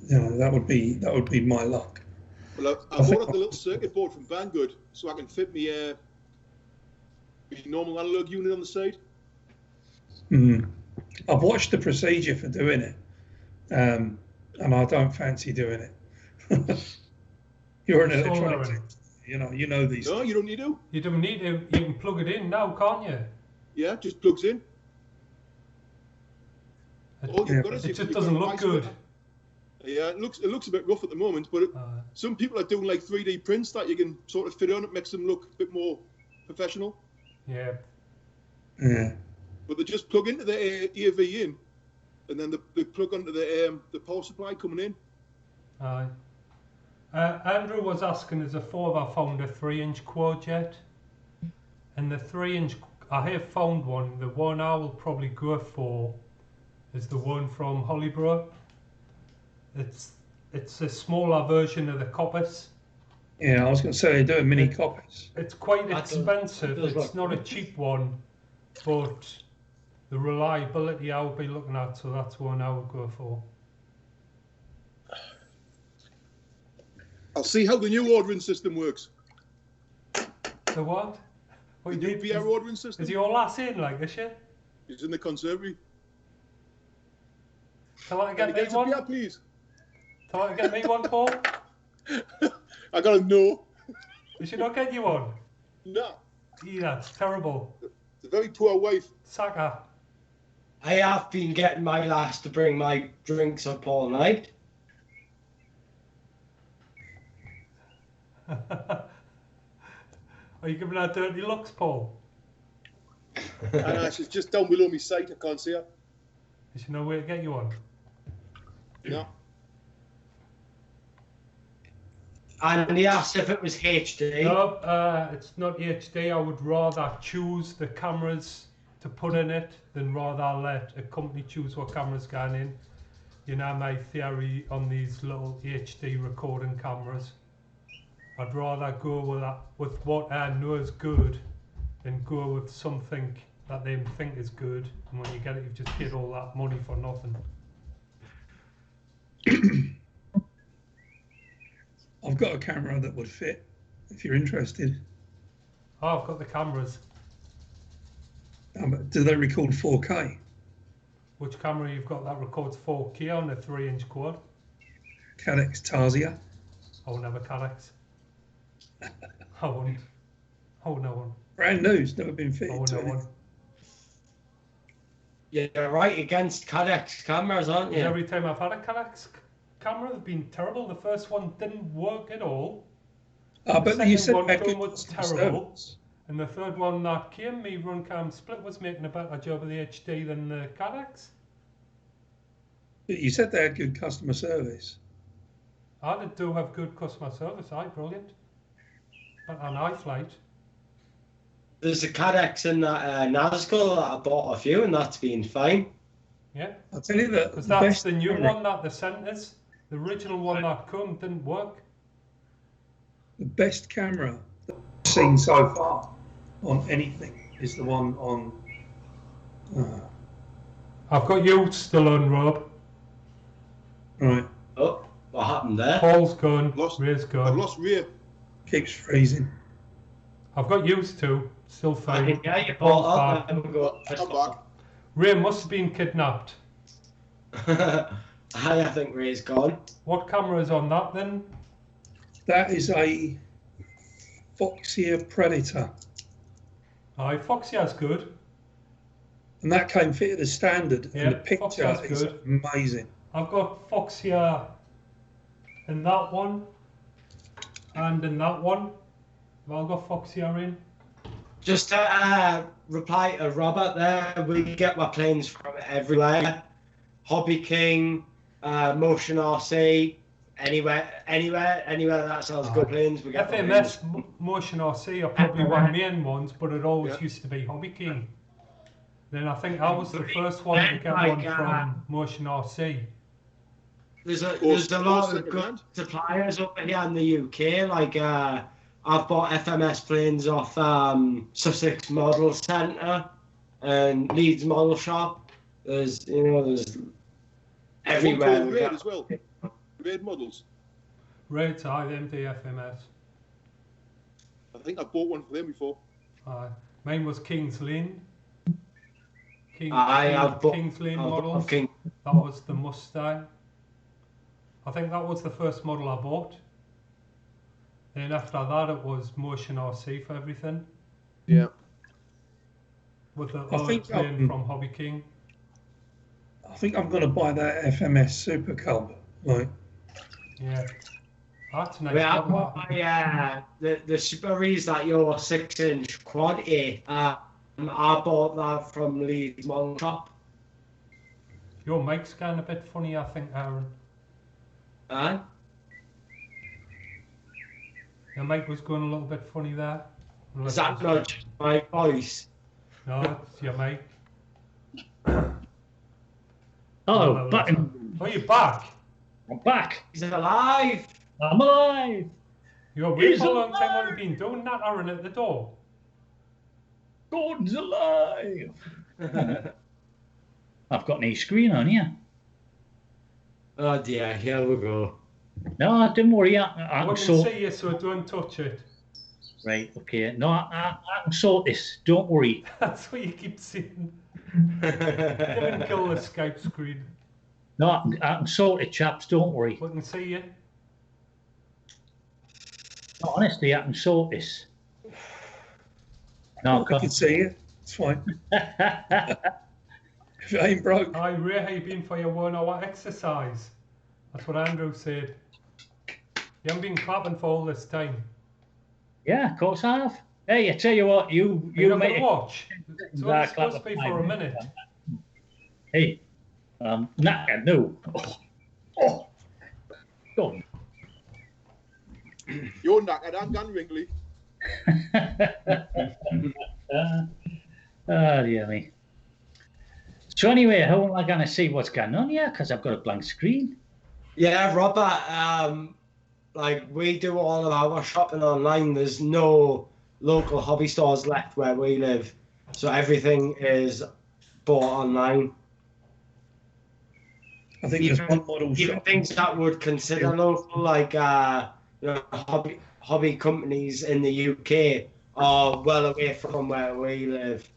You know, that would be my luck. Well, I ordered the little circuit board from Banggood so I can fit my normal analog unit on the side. Mm. I've watched the procedure for doing it, and I don't fancy doing it. You're an Solar electronic, and- tech, you know these. No, you don't need to. You don't need to. You can plug it in now, can't you? Yeah, just plugs in. All Yeah, you've got is It you've just got doesn't a look nice good. bit- Yeah, it looks a bit rough at the moment, but some people are doing like 3D prints that you can sort of fit on. It makes them look a bit more professional. Yeah. Yeah. But they just plug into the AV in, and then they plug onto the power supply coming in. Aye. Andrew was asking us if I found a 3-inch quad yet, and the 3-inch I have found one. The one I will probably go for is the one from Hollyborough. It's a smaller version of the Compass. Yeah, I was going to say they do a mini copies. It's quite That does- expensive. that does It's look not a good. cheap one, but the reliability I would be looking at, so that's one I would go for. I'll see how the new ordering system works. The what? The What new you beer ordering system. is your last in like this year? It's in the conservatory. Tell her to Can get you me get a one. beer, please? Tell her to get me one, Paul. I gotta know. We should not get you one. No, Yeah, that's terrible. it's a very poor wife. Saka. I have been getting my lass to bring my drinks up all night. Are you giving her dirty looks, Paul? And she's just down below me sight. I can't see her. Is there no way to get you one? No. And he asked if it was HD. No, it's not HD. I would rather choose the cameras to put in it than rather let a company choose what cameras going in. You know my theory on these little HD recording cameras. I'd rather go with what I know is good than go with something that they think is good. And when you get it, you've just paid all that money for nothing. I've got a camera that would fit if you're interested. Oh, I've got the cameras. Do they record 4K? Which camera you've got that records 4K on a 3-inch quad? Cadex Tarsia. I will never Cadex. I wouldn't. Oh, no one. Brand new, it's never been I fitted wouldn't to have anything. one. You're right against Cadex cameras, aren't you? Every time I've had a Cadex camera, they've been terrible. The first one didn't work at all. But The you second said one that came good with customer terrible. service. And the third one that came, me Runcam Split was making a better job of the HD than the Cadex. But you said they had good customer service. I do have good customer service, brilliant. But an iFlight. There's a Cadex in that Nazgul that I bought off you, and that's been fine. Yeah, I'll tell you that because the that's best the new camera, one that they sent us. The original one that come didn't work. the best camera that I've seen so far on anything is the one on. I've got you still on, Rob. Right, Oh, what happened there? Paul's gone. Lost. Ray's I've gone. lost Ray. keeps freezing. I've got used to. Still I fine. can hear you, Paul's Paul. back. I'm go. I'm back. Ray must have been kidnapped. I think Ray's gone. What camera is on that then? That is a Foxia Predator, Aye, Foxia's good. and that came fitted as standard. Yeah, and the picture Foxia's is good. amazing. I've got Foxia in that one and in that one. Have I got Foxia in? Just to reply to Robert there, we get my planes from everywhere. Hobby King, Motion RC, anywhere that sells good planes, we get my planes. FMS Motion RC are probably one main ones, but it always used to be Hobby King. Then I think I was the first one to get one from Motion RC. There's a lot of good suppliers up here in the UK. Like I've bought FMS planes off Sussex Model Centre and Leeds Model Shop. There's everywhere. One Raid as well. Raid models. Rates, aye, them the FMS. I think I bought one for them before. Aye. Mine was King's Lynn. I've bought King's Lynn I've models. bought King. That was the Mustang. I think that was the first model I bought. Then after that, it was Motion RC for everything. Yeah. With the I other think plane from Hobby King. I think I'm going to buy that FMS Super Cub. Like, Yeah. That's a nice I model, bought that. my the Super Rees that your 6-inch quad A. I bought that from Leeds Model Shop. Your mic's kind of a bit funny, I think, Aaron. Aye. Your mic was going a little bit funny there. Is that not my voice? No, it's your mate. Oh, back. Oh, you're back. I'm back. He's alive. I'm alive. You're away He's for a long time. alive. What have you been doing? That Aaron at the door. Gordon's alive. I've got an screen on here. Oh dear, here we go. No, don't worry. I I can wouldn't sort. see you, so don't touch it. Right. Okay. No, I can sort this. Don't worry. That's what you keep saying. Didn't kill the Skype screen. No, I can sort it, chaps. Don't worry. We can see you. No, honestly, I can sort this. No, I can see you. It's fine. If it ain't broke. Hi Ray, how you been for your 1 hour exercise? That's what Andrew said. You haven't been clapping for all this time. Yeah, of course I have. Hey, I tell you what, you You're make not gonna watch. It's only supposed to be for a minute. Hey, knackered, no. Oh, go on. You're knackered and gone wrinkly. Oh, dear me. So anyway, how am I going to see what's going on here? Because I've got a blank screen. Yeah, Robert. Like we do all of our shopping online. There's no local hobby stores left where we live, so everything is bought online. I think there's one model Even shop. things that would consider local, like hobby companies in the UK, are well away from where we live.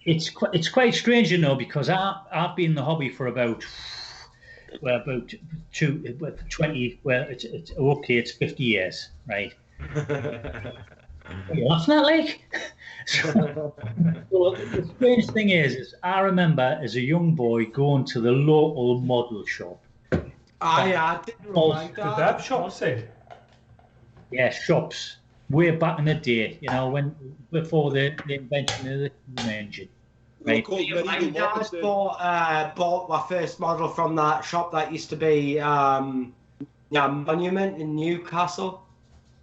It's quite strange, you know, because I've been in the hobby for about 20. Well, it's okay. It's 50 years, right? What are you laughing at, like? So the strange thing is I remember as a young boy going to the local model shop. I didn't like Did that. that shop say? Yeah, shops. Way back in the day, you know, before the invention of the steam engine. They were Right. called My medieval markets dad then. bought my first model from that shop that used to be Monument in Newcastle.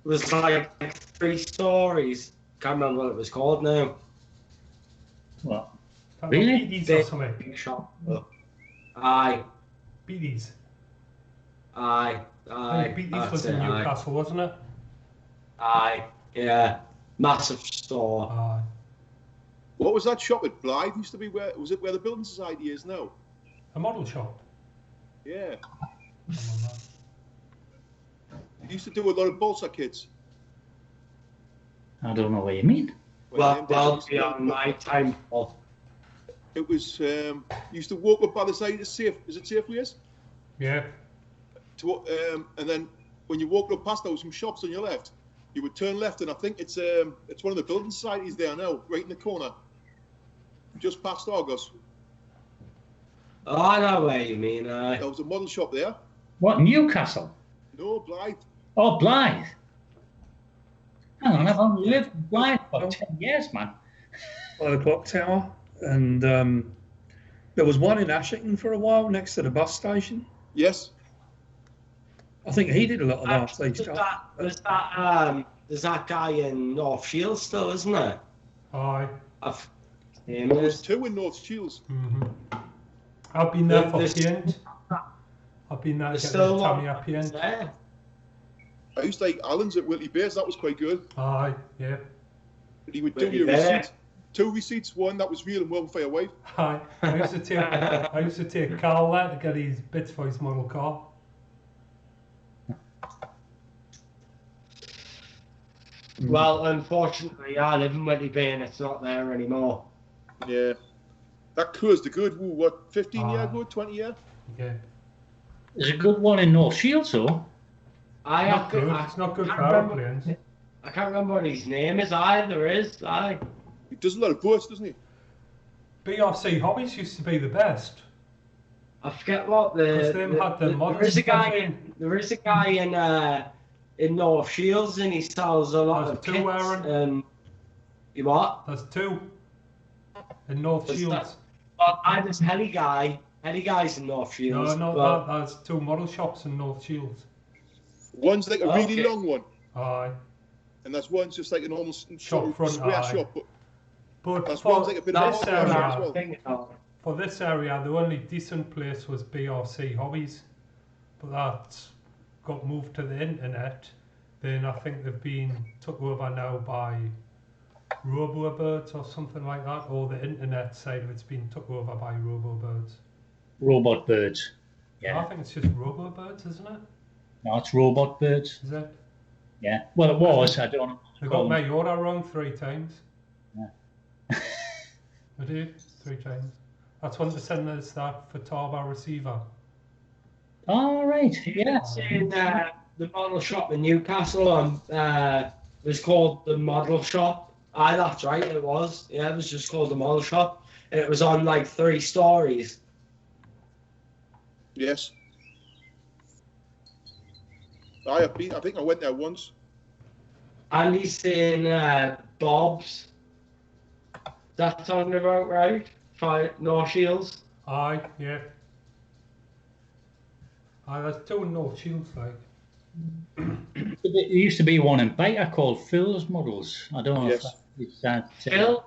It was like 3 stories. Can't remember what it was called now. What? That Really? Beatties or something. Big shop. Aye, Beatties. aye, I think Beatties that's was in it, aye. Newcastle, wasn't it? Aye, yeah, massive store. What was that shop at Blythe? Used to be where the building society is now? A model shop. Yeah. I don't know. It used to do a lot of Balsa kits. I don't know what you mean. Well, Used well to beyond go- my time. Paul. It was used to walk up by the side of Safe. Is it Safeways? Yeah. And then when you walked up past there was some shops on your left. You would turn left, and I think it's one of the building societies there now, right in the corner, just past Argos. Oh, I know where you mean. There was a model shop there. What, Newcastle? No, Blythe. Oh, Blythe. Hang on, I've only lived in Blythe for 10 years, man. By the clock tower, and there was one in Ashington for a while next to the bus station. Yes. I think he did a lot of artsy stuff. There's that guy in North Shields still, isn't there? Aye. Name There was is. 2 in North Shields. I've been there for There's- paint. I've been there to There's get still the one Tamiya paint. there. I used to like Alan's at Whitley Base. That was quite good. Aye, yeah. He would do Whitley your Bear. receipts. 2 receipts. One that was real and one for your wife. Aye. I used to take Carl there to get his bits for his model car. Well, unfortunately, I live in Whitley Bay and it's not there anymore. Yeah. That caused the good. Ooh, what, 15 year ago, 20 year? Yeah. There's a good one in North Shields, though. Not good. It's not good for aeroplanes. I can't remember what his name is. There is. Aye. He does a lot of boats, doesn't he? BRC Hobbies used to be the best. I forget what Because them had the models. There is a guy in North Shields and he sells a lot There's of 2, kits. Aaron. You what? There's 2 in North There's Shields. Well, there's Heli Guy. Heli Guy's in North Shields. No, but- there's 2 model shops in North Shields. One's like a really Okay. long one. Aye. and that's one's just like a normal Shop front, square aye. shop. But That's for one's like a bit of this a hardware shop as area, well. for this area, the only decent place was BRC Hobbies, but that got moved to the internet. Then I think they've been took over now by RoboBirds or something like that, or the internet side of it's been took over by RoboBirds. Robot birds. I Yeah. think it's just RoboBirds, isn't it? No, it's robot birds. Is it? Yeah. Well, it was. I don't know. They got my order wrong 3 times. Yeah. I did 3 times. That's when they sent us that Futaba receiver. All right. Yeah. In the model shop in Newcastle, it was called the model shop. Aye, that's right, it was. Yeah, it was just called the model shop. And it was on like 3 stories. Yes. I think I went there once. Andy's saying Bob's. That sound about right? Try North Shields. Aye, yeah. Aye, there's 2 no shields like. There used to be one in Baker called Phil's Models. I don't know Yes. if it's that. Phil,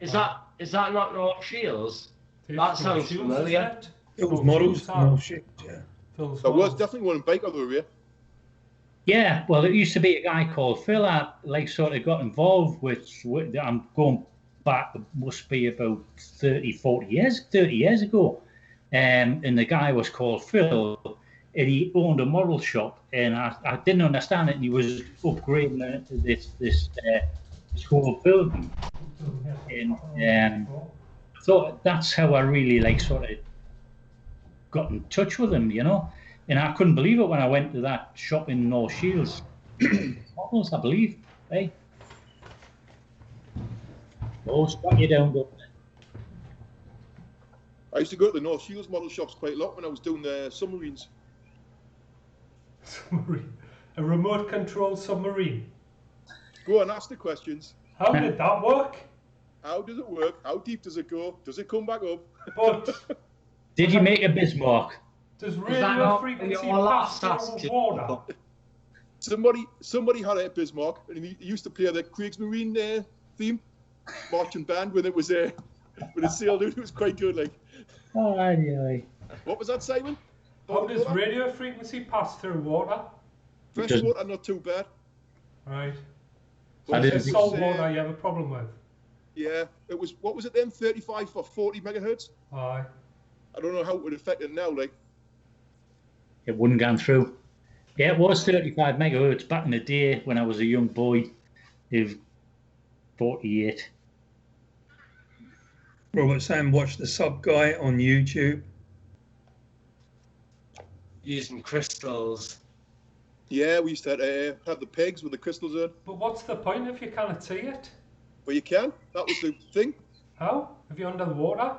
is that not North Shields? That sounds familiar. Phil's Models. Oh, shit, yeah. Phil's There was Models. definitely one in Baker though, yeah. Yeah, well, there used to be a guy called Phil that like sort of got involved with I'm going back, it must be about 30 years ago. And the guy was called Phil, and he owned a model shop, and I didn't understand it, and he was upgrading this whole building. And I thought that's how I really like sort of got in touch with him, you know. And I couldn't believe it when I went to that shop in North Shields. Models, I believe. Hey. Oh, got you down, though. I used to go to the North Shields model shops quite a lot when I was doing the submarines. Submarine. A remote control submarine. Go on, ask the questions. How did that work? How does it work? How deep does it go? Does it come back up? But Did you make a Bismarck? does that radio not frequency your pass last through water? Somebody had a Bismarck, and he used to play the Kriegsmarine theme, marching band when it was when it sailed out. It was quite good. Like, Oh, aye. what was that, Simon? How does radio frequency pass through water? Fresh doesn't. water, not too bad. Right. I Is didn't it think salt so. water you have a problem with? Yeah, it was. What was it then? 35 or 40 megahertz. Aye. I don't know how it would affect it now. Like, It wouldn't gone through. Yeah, it was 35 megahertz back in the day when I was a young boy. It was 48. Robert Sam watched the sub guy on YouTube. Using crystals. yeah, we used to have the pegs with the crystals in. But what's the point if you cannot see it? But you can. That was the thing. How? If you're under the water?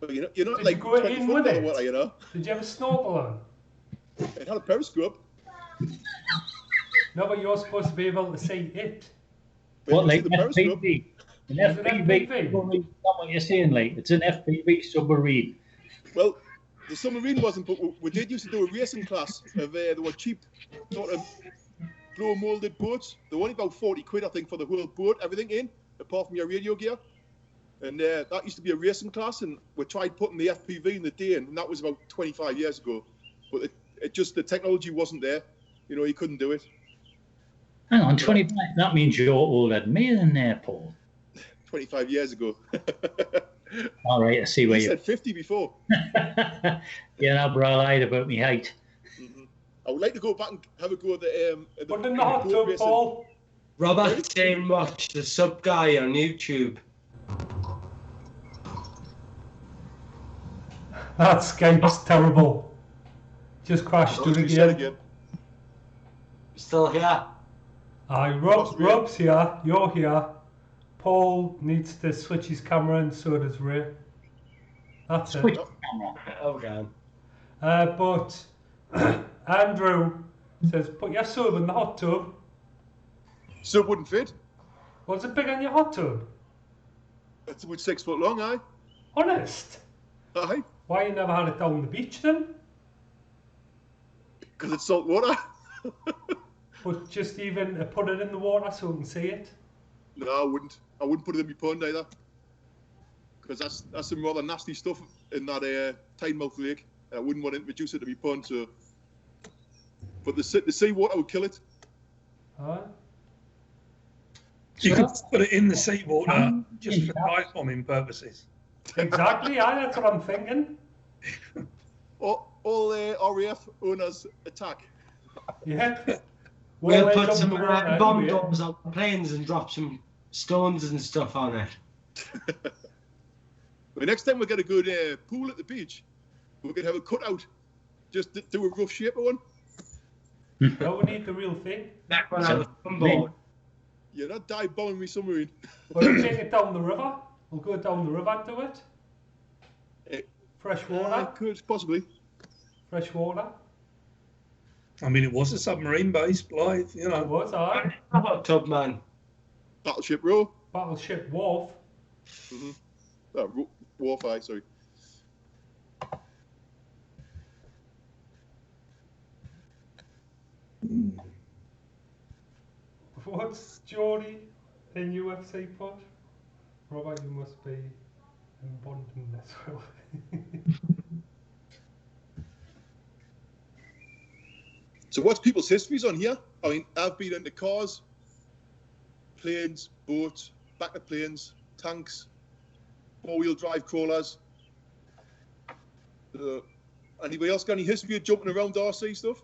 But you're not Did like you go 20 in foot with under it? water, you know. Did you have a snorkel on? It had a periscope. No, but you're supposed to be able to see it. But What, you like see the periscope. FPV? An Is it FPV FPV? submarine? Is that what you're saying, like? It's an FPV submarine. Well, the submarine wasn't, but we did used to do a racing class of they were cheap sort of blow molded boats. They were only about 40 quid, I think, for the whole boat, everything in, apart from your radio gear. And that used to be a racing class, and we tried putting the FPV in the day in, and that was about 25 years ago. But it just, the technology wasn't there. You know, you couldn't do it. Hang on, 25. That means you're older than me in there, Paul. 25 years ago. All right, I see where You you. said 50 before. Yeah, now, bro, I lied about me height. I would like to go back and have a go at the Put in the hot boat tub, racing. Paul. Robert saying watch the sub guy on YouTube. That Skype's terrible. Just crashed Oh, it you said again. Still here? Aye, Lost Ray. Rob's here, you're here. Paul needs to switch his camera and so does Ray. That's Switch it. the camera. Okay. But Andrew says, put your sub in the hot tub. Sub wouldn't fit. Was it big on your hot tub? It's about 6 foot long, aye. Honest? Aye. Why you never had it down the beach then? Because it's salt water. But just even to put it in the water so we can see it. No, I wouldn't. I wouldn't put it in my pond either. Because that's some rather nasty stuff in that Tynemouth Lake. I wouldn't want to introduce it to my pond. So, but the seawater would kill it. You could put it in the seawater just for dive bombing purposes. Exactly, that's what I'm thinking. All RAF owners attack. Yeah. We'll put some bomb domes on planes and drop some stones and stuff on it. The next time we're going to go to a pool at the beach, we're going to have a cutout. Just do a rough shape of one. No, we need the real thing. That one I was on board. You're not dive bombing me submarine. We'll take it down the river. We'll go down the river and do it. Fresh water. Could possibly. Fresh water. I mean, it was a submarine base, Blythe, you know. It was, aye. Hot tub, man. Battleship Row. Battleship Wharf. Wharf, aye, sorry. What's Geordie in UFC pod? Robert, you must be in Bondon as well. So what's people's histories on here? I mean, I've been into cars, planes, boats, back to planes, tanks, four-wheel drive crawlers. Anybody else got any history of jumping around RC stuff?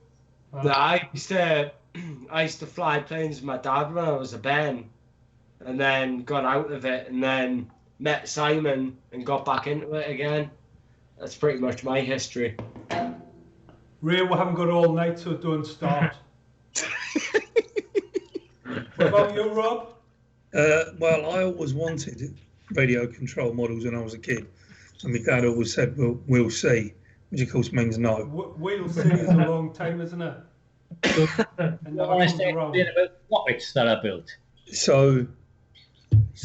I used to fly planes with my dad when I was a bairn, and then got out of it, and then met Simon and got back into it again. That's pretty much my history. Ray, we haven't got all night, so don't start. What about you, Rob? Well, I always wanted radio control models when I was a kid. And my dad always said, we'll see, which of course means no. We'll see is a long time, isn't it? And I want to say about rockets that I built. So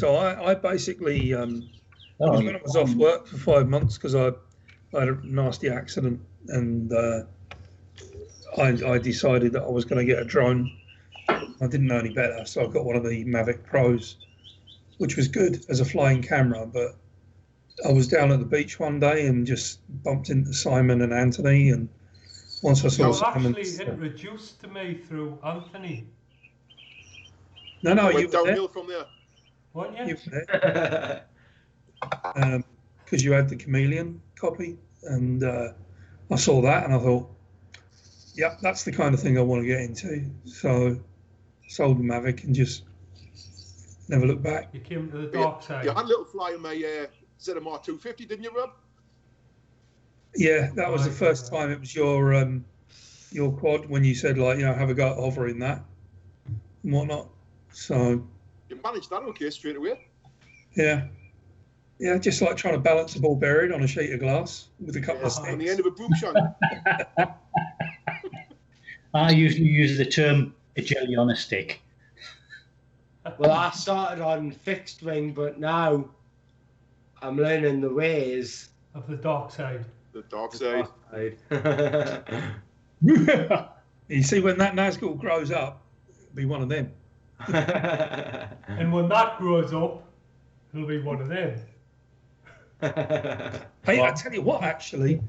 I basically, when I was off work for 5 months because I had a nasty accident, and I decided that I was going to get a drone. I didn't know any better, so I got one of the Mavic Pros, which was good as a flying camera. But I was down at the beach one day and just bumped into Simon and Anthony, and once I saw Simon, actually introduced to me through Anthony. No, you went were downhill there. from there. Weren't you? You were there. Because you had the Chameleon copy, and I saw that and I thought, yep, that's the kind of thing I want to get into. So sold the Mavic and just never looked back. You came to the dark side. You had a little fly in my ZMR 250, didn't you, Rob? Yeah, that was the first time. It was your quad when you said, like, have a go at hovering that and whatnot. So you managed that okay straight away. Yeah, just like trying to balance a ball bearing on a sheet of glass with a couple of sticks. On the end of a broom shank. I usually use the term a jelly on a stick. Well, I started on fixed wing, but now I'm learning the ways of the dark side. The dark side. You see, when that Nazgul grows up, it'll be one of them. And when that grows up, it'll be one of them. Hey, I tell you what, actually,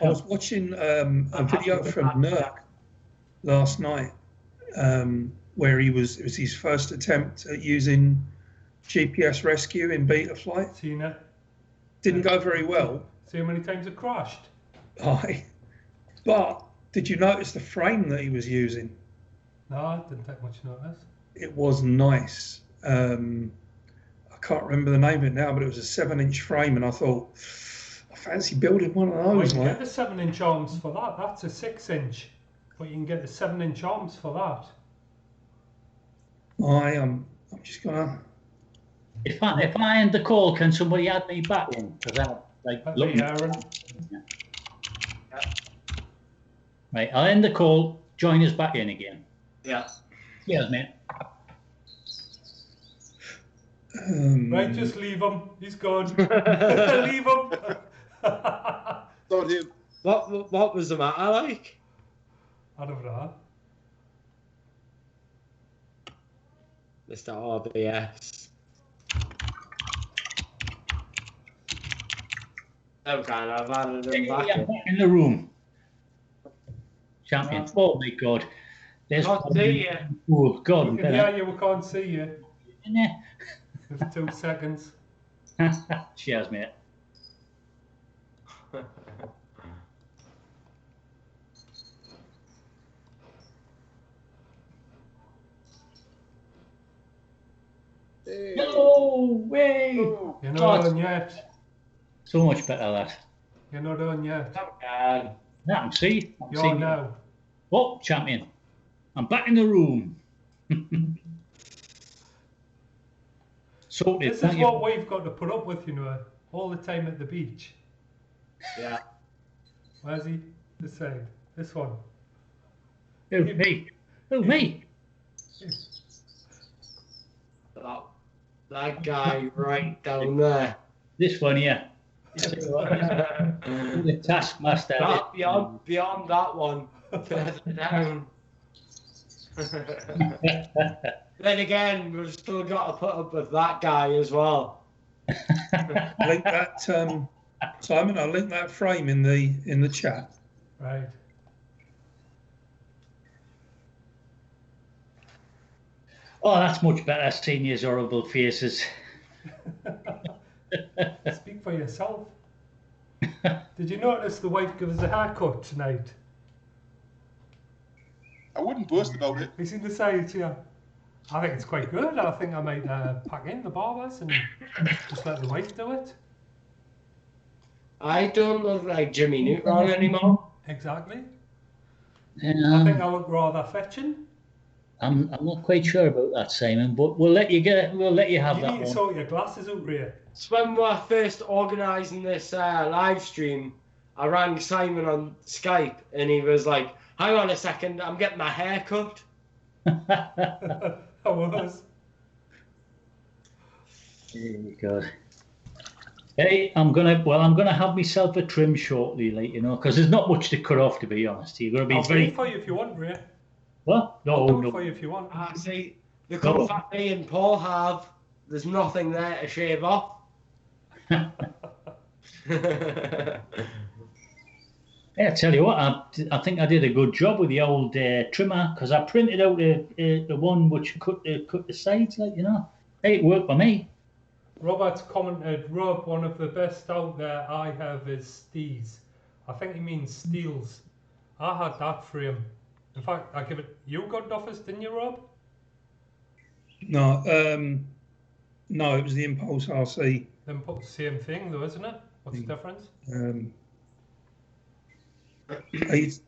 I was watching a video from Nurk last night where it was his first attempt at using GPS rescue in beta flight. Seen it? Didn't go very well. See how many times it crashed? Aye. But did you notice the frame that he was using? No, I didn't take much notice. It was nice. I can't remember the name of it now, but it was a 7-inch frame, and I thought, I fancy building one of those. You can get the 7-inch arms for that. That's a 6-inch, but you can get the 7-inch arms for that. I'm just gonna. If I end the call, can somebody add me back in? Because I'm looking. Aaron. Right, I'll end the call. Join us back in again. Yeah. Cheers, mate. Right, just leave him. He's gone. Leave him. Not him. What was the matter like? I don't know. Mr. RBS. Okay, I've added him back I'm in. back in the room. Champion. Oh my God. There's Can't see you. Oh God. We can hear you, we can't see you. Just 2 seconds. Cheers, mate. Hey. No way. Oh. You're not on yet. So much better, that. You're not on yet. Okay. I can see. I can You're see. now. Oh, champion. I'm back in the room. Sorted. This is what we've got to put up with, you know, all the time at the beach. Yeah. Where's he? This side. This one. Oh, me. Oh, me. That guy right down there. This one here. The taskmaster. Beyond that one, further down. Then again, we've still got to put up with that guy as well. Link that, Simon. I'll link that frame in the chat. Right. Oh, that's much better seeing your horrible faces. Speak for yourself. Did you notice the wife gave us a haircut tonight? I wouldn't boast about it. Have you seen the sides here? I think it's quite good. I think I might pack in the barbers and just let the wife do it. I don't look like Jimmy Neutron anymore. Exactly. I think I look rather fetching. I'm not quite sure about that, Simon, but we'll let you have You that need to one. sort your glasses out, Ray. So when we were first organising this live stream, I rang Simon on Skype and he was like, hang on a second, I'm getting my hair cut. I was. Oh God. Hey, I'm gonna have myself a trim shortly, like, you know, because there's not much to cut off, to be honest. You're gonna be I'll do it for you if you want, Ray. What? I'll do it No. for you if you want. See, the comfort me and Paul have, there's nothing there to shave off. Hey, I tell you what, I think I did a good job with the old trimmer, because I printed out the one which cut the sides, like, you know. Hey, it worked for me. Robert's commented, Rob, one of the best out there I have is Steez. I think he means Steels. I had that frame. In fact, I give it. You got Duffers, didn't you, Rob? No, no, it was the Impulse RC. Then put the same thing, though, isn't it? What's the difference?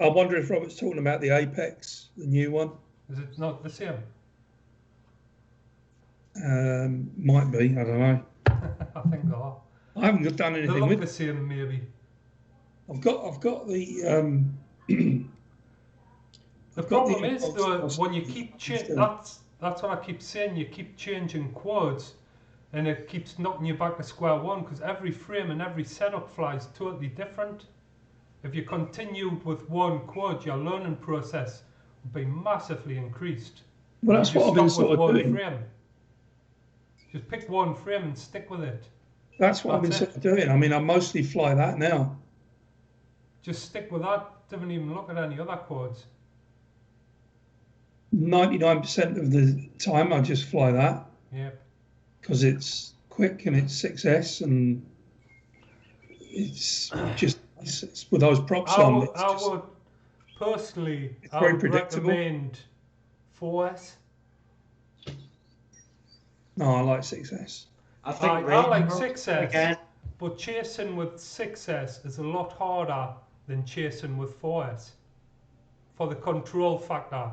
I wonder if Robert's talking about the Apex, the new one. Is it not the same? Might be. I don't know. I think they are. I haven't done They anything look with the it. same, maybe. I've got the. The I've got the problem is, Impulse though, when you keep changing, that's what I keep saying. You keep changing quads, and it keeps knocking you back to square one because every frame and every setup fly is totally different. If you continued with one quad, your learning process would be massively increased. Well, that's what I've been sort of doing. Frame. Just pick one frame and stick with it. That's what I've been sort of doing. I mean, I mostly fly that now. Just stick with that. Don't even look at any other quads. 99% of the time, I just fly that. Yep. Because it's quick and it's 6S and it's just it's with those props on. I would personally, it's very predictable. Recommend 4S. No, I like 6S. I like 6S, again. But chasing with 6S is a lot harder than chasing with 4S for the control factor.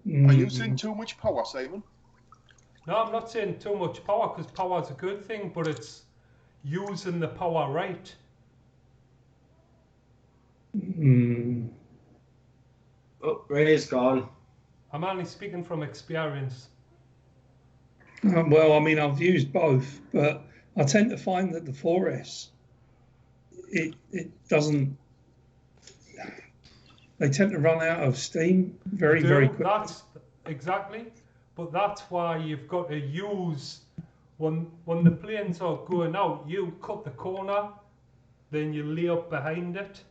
Are you saying too much power, Simon? No, I'm not saying too much power, because power is a good thing, but it's using the power right. Oh, Ray's gone. I'm only speaking from experience. Well, I mean, I've used both, but I tend to find that the 4S, it doesn't. They tend to run out of steam very quickly. exactly. But that's why you've got to use, when the planes are going out, you cut the corner, then you lay up behind it.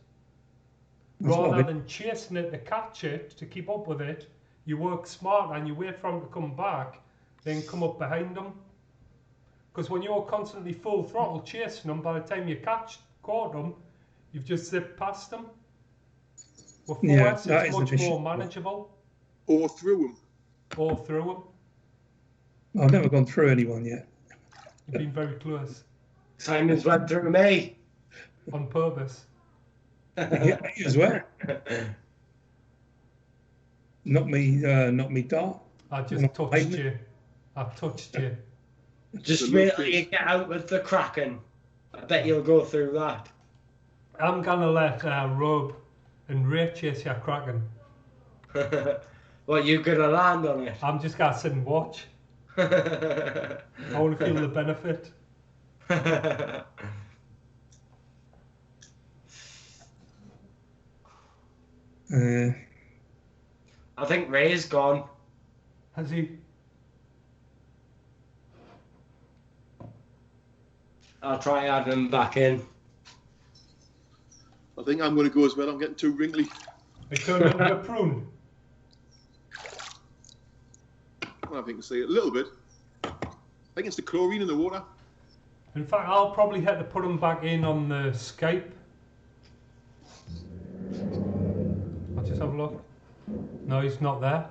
Rather than chasing it to catch it, to keep up with it, you work smart and you wait for them to come back, then come up behind them. Because when you're constantly full throttle chasing them, by the time you caught them, you've just zipped past them. With 4S, it's much more manageable. Or through them. Or through them. I've never gone through anyone yet. You've been very close. Simon's went through me. On purpose. Yeah, me as well. Not me, Dart. I just touched you. I touched you. Just wait till you get out with the Kraken. I bet you'll go through that. I'm gonna let Rob and Ray chase your Kraken. Well, you're gonna land on it. I'm just gonna sit and watch. I want to feel the benefit. I think Ray's gone. Has he? I'll try adding him back in. I think I'm going to go as well. I'm getting too wrinkly. It turned into a prune. Well, I think I see it a little bit. I think it's the chlorine in the water. In fact, I'll probably have to put him back in on the Skype. I'll just have a look. No, he's not there.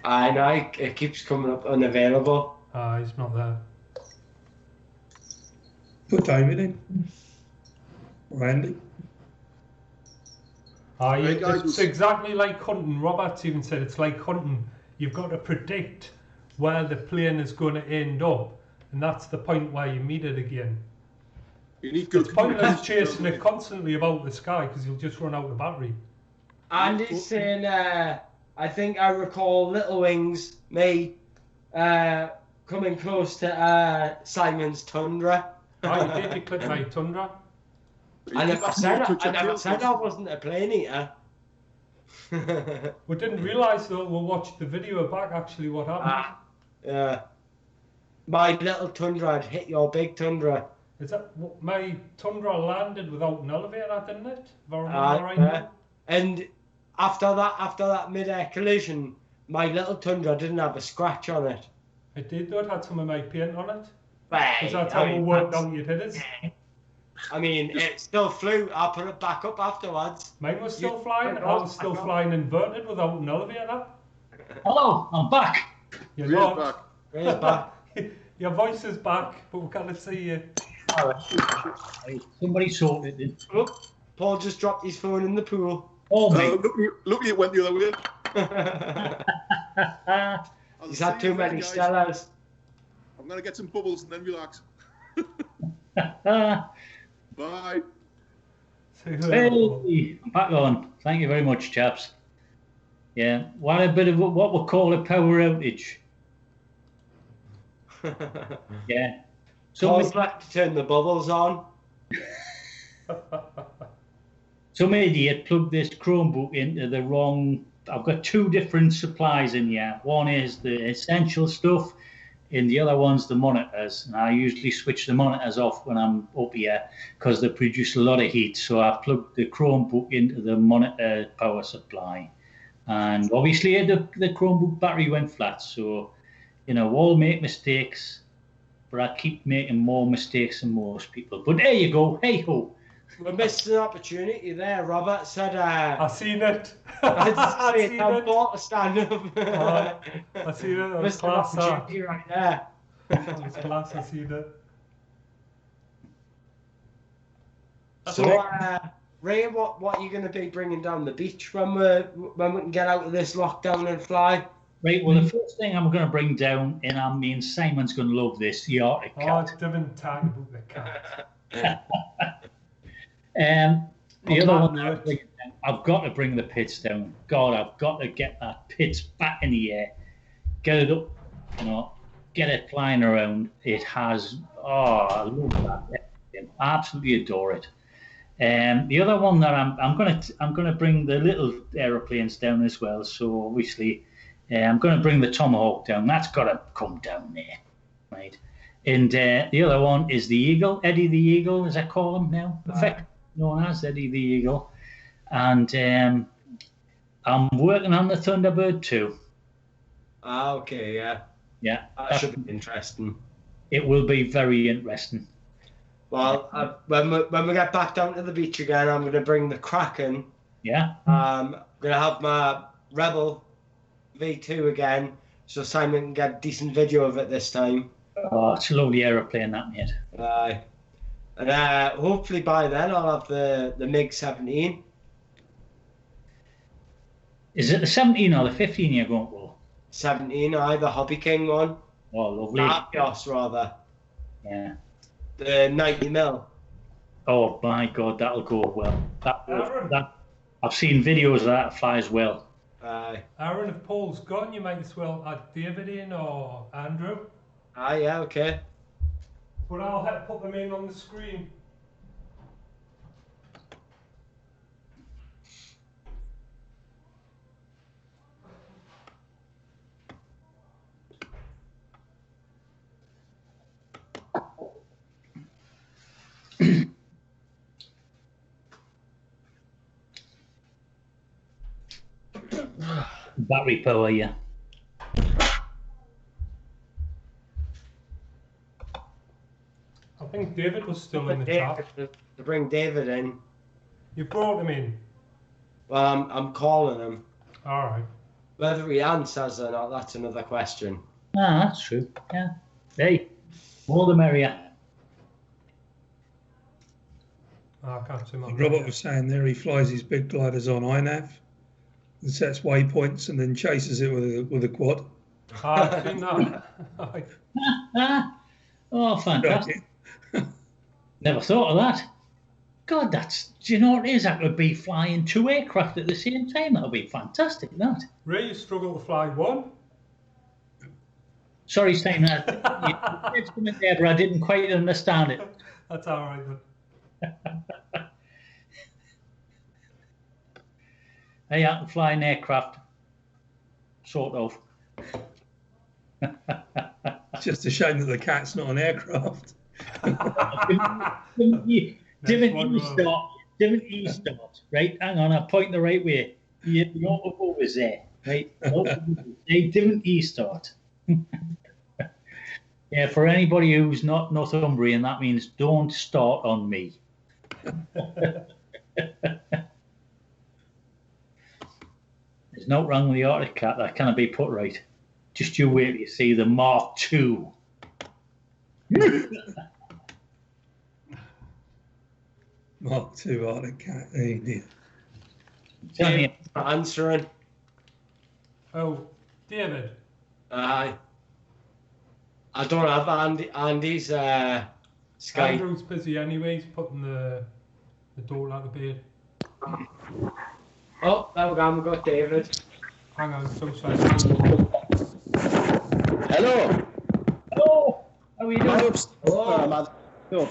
I know, it keeps coming up unavailable. He's not there. Put David in. Randy. Hey guys, It's exactly like hunting. Roberts even said it's like hunting. You've got to predict where the plane is going to end up, and that's the point where you meet it again. You need good It's pointless communication, chasing it constantly about the sky because you'll just run out of battery. Andy's saying, I think I recall Little Wings, me, coming close to Simon's Tundra. Oh, you did, you clicked my Tundra. I never said I wasn't a plane eater. We didn't realise though, we'll watch the video back actually what happened. Yeah. My little Tundra had hit your big Tundra. Is that my Tundra landed without an elevator, didn't it? If I remember right now. And after that mid-air collision, my little Tundra didn't have a scratch on it. It did though, it had some of my paint on it. Right. Because that's how we worked out you'd hit it. I mean, it still flew. I put it back up afterwards. Mine was still flying. I was still flying inverted without an elevator. Hello, I'm back. You're Ray's not. back. Ray's back. Your voice is back, but we can't see you. Somebody sorted it. Look, Paul just dropped his phone in the pool. Oh, mate. Look, it went the other way. He's had too many Stellas. I'm going to get some bubbles and then relax. Bye. Hey, back on. Thank you very much, chaps. Yeah, what a bit of what we call a power outage. Yeah. Paul's like to turn the bubbles on. Some idiot plugged this Chromebook into the wrong. I've got two different supplies in here. One is the essential stuff, and the other one's the monitors. And I usually switch the monitors off when I'm up here because they produce a lot of heat. So I plugged the Chromebook into the monitor power supply. And obviously the Chromebook battery went flat. So, you know, all make mistakes, but I keep making more mistakes than most people. But there you go. Hey ho. We missed an opportunity there. Robert said, I seen it. I seen it. to stand up. I seen it. Missed an opportunity right there. It's class. I seen it. So, Ray, what are you going to be bringing down the beach when we can get out of this lockdown and fly? Right, well, the first thing I'm going to bring down, and I mean Simon's going to love this, the Arctic cat. Oh, different talk about the cat. The other one, I've got to bring the pits down. God, I've got to get that pits back in the air, get it up, you know, get it flying around. It has, I love that. I absolutely adore it. The other one that I'm going to bring the little aeroplanes down as well. So obviously, I'm going to bring the tomahawk down. That's got to come down there, right? And the other one is the eagle, Eddie the Eagle, as I call him now, effectively known as Eddie the Eagle. And I'm working on the Thunderbird too. Ah, okay, yeah. Yeah. That should be interesting. It will be very interesting. Well, when we get back down to the beach again, I'm going to bring the Kraken. Yeah. I'm going to have my Rebel V2 again, so Simon can get a decent video of it this time. Oh, it's a lovely aeroplane, that, mate. And hopefully by then I'll have the MiG-17. Is it the 17 or the 15 you're going for? 17, the Hobby King one. Oh, lovely. Apios, rather. Yeah. The 90mm. Oh, my God, that'll go well. I've seen videos of that. It flies well. Aaron, if Paul's gone, you might as well add David in or Andrew. Yeah, okay. But I'll have to put them in on the screen. Battery power, yeah. I think David was still in the chat. To bring David in. You brought him in? Well, I'm calling him. All right. Whether he answers or not, that's another question. That's true. Yeah. Hey, more the merrier. I can't see my Robert was saying there he flies his big gliders on INAV and sets waypoints and then chases it with a quad. I've seen that. Oh, fantastic. Never thought of that. God, do you know what it is? That would be flying 2 aircraft at the same time. That would be fantastic, that. Ray, you struggle to fly one? Sorry, saying that. It's coming there, but I didn't quite understand it. That's all right, then. Hey, I can fly an aircraft. Sort of. It's just a shame that the cat's not an aircraft. Didn't you start? Right, hang on, I'll point the right way. The auto was there, right? Didn't you start? Yeah, for anybody who's not Northumbrian, that means don't start on me. There's no wrong with the Arctic cat, that cannot be put right. Just you wait till you see the Mark II. Mark II Arctic cat. Hey, dear. Tell me. Answering. Oh, David. I don't have Andy's Skype. Andrew's busy anyway. He's putting the door out the bed. Oh, there we go. We've got David. Hang on, so sorry. Hello. Hello. How are you doing? Hello.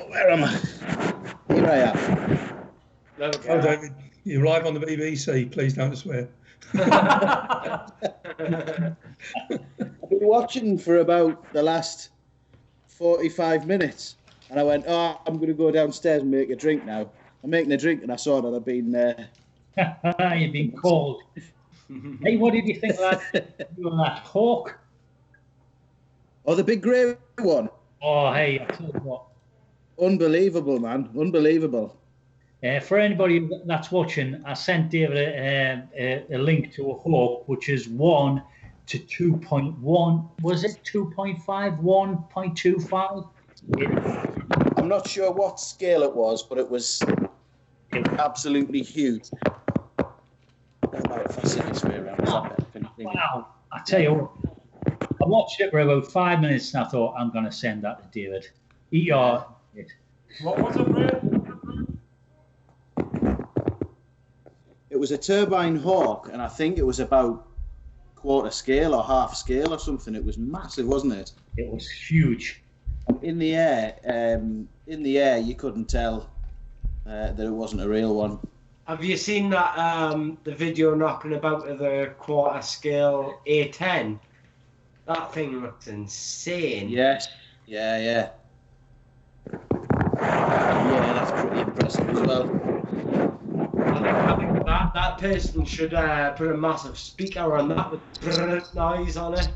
Where am I? Here I am. There we go. Oh, David, you're live on the BBC. Please don't swear. I've been watching for about the last 45 minutes, and I went, "Oh, I'm going to go downstairs and make a drink now." I'm making a drink, and I saw that I've been You've been called. Hey, what did you think of that hawk? Oh, the big grey one. Oh, hey, I tell you what. Unbelievable, man. Unbelievable. For anybody that's watching, I sent David a link to a hawk, which is 1 to 2.1. Was it 2.5, 1.25? I'm not sure what scale it was, but it was absolutely huge. If I see this way around, wow. I tell you what, I watched it for about 5 minutes and I thought, I'm going to send that to David. What was it, Ray? It was a turbine hawk, and I think it was about quarter scale or half scale or something. It was massive, wasn't it? It was huge. In the air, you couldn't tell that it wasn't a real one. Have you seen that the video knocking about of the quarter scale A10? That thing looks insane. Yes. Yeah, that's pretty impressive as well. I think that person should put a massive speaker on that with brrr noise on it.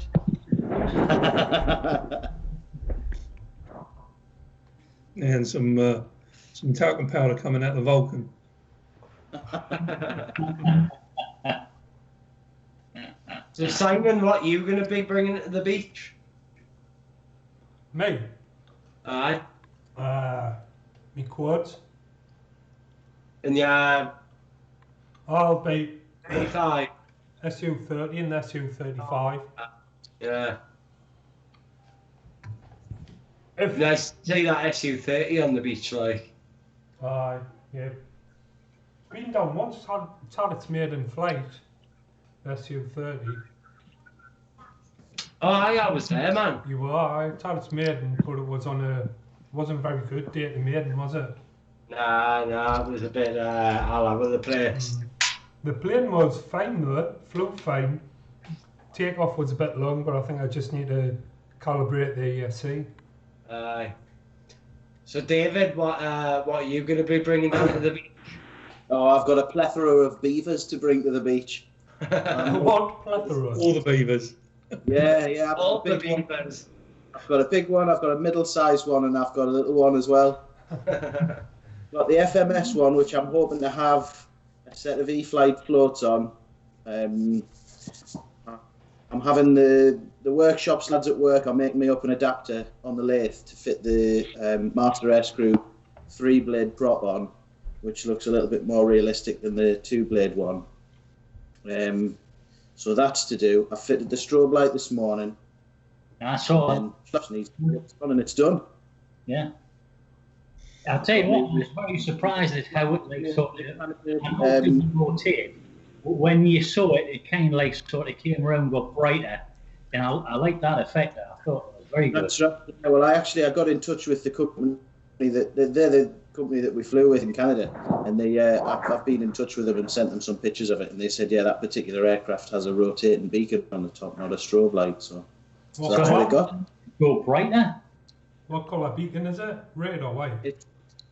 And some talcum powder coming out the Vulcan. So Simon, what are you going to be bringing to the beach? Me? Aye. Me quads. And your I'll be A5. SU30 and SU35. Yeah. If Nice to see that SU30 on the beach, like. Aye, yeah. Been down once, it's had its maiden flight. SU30. Oh, aye, I was there, man. You were, aye, it's had its maiden, but it was on a, wasn't a very good date, the maiden, was it? Nah, it was a bit all over the place. The plane was fine though, flew fine. Takeoff was a bit long, but I think I just need to calibrate the ESC. Aye. So David, what are you going to be bringing down to the beach? Oh, I've got a plethora of beavers to bring to the beach. What plethora? All the beavers. Yeah. I've All got the a big one. beavers. I've got a big one, I've got a middle-sized one, and I've got a little one as well. Got the FMS one, which I'm hoping to have a set of E-Flight floats on. I'm having the workshops lads at work are making me up an adapter on the lathe to fit the Master Air Screw 3-blade prop on, which looks a little bit more realistic than the 2-blade one. So that's to do. I fitted the strobe light this morning. I saw it. It's on and it's done. Yeah. I'll tell you what, I was very surprised at how it like sort of rotate. When you saw it, it kind of like sort of came around, got brighter, and I like that effect. I thought it was very good. That's right. Well, I got in touch with the company they're the company that we flew with in Canada, and I've been in touch with them and sent them some pictures of it, and they said, yeah, that particular aircraft has a rotating beacon on the top, not a strobe light. So that's what I got. Go brighter. What colour beacon is it? Red or white?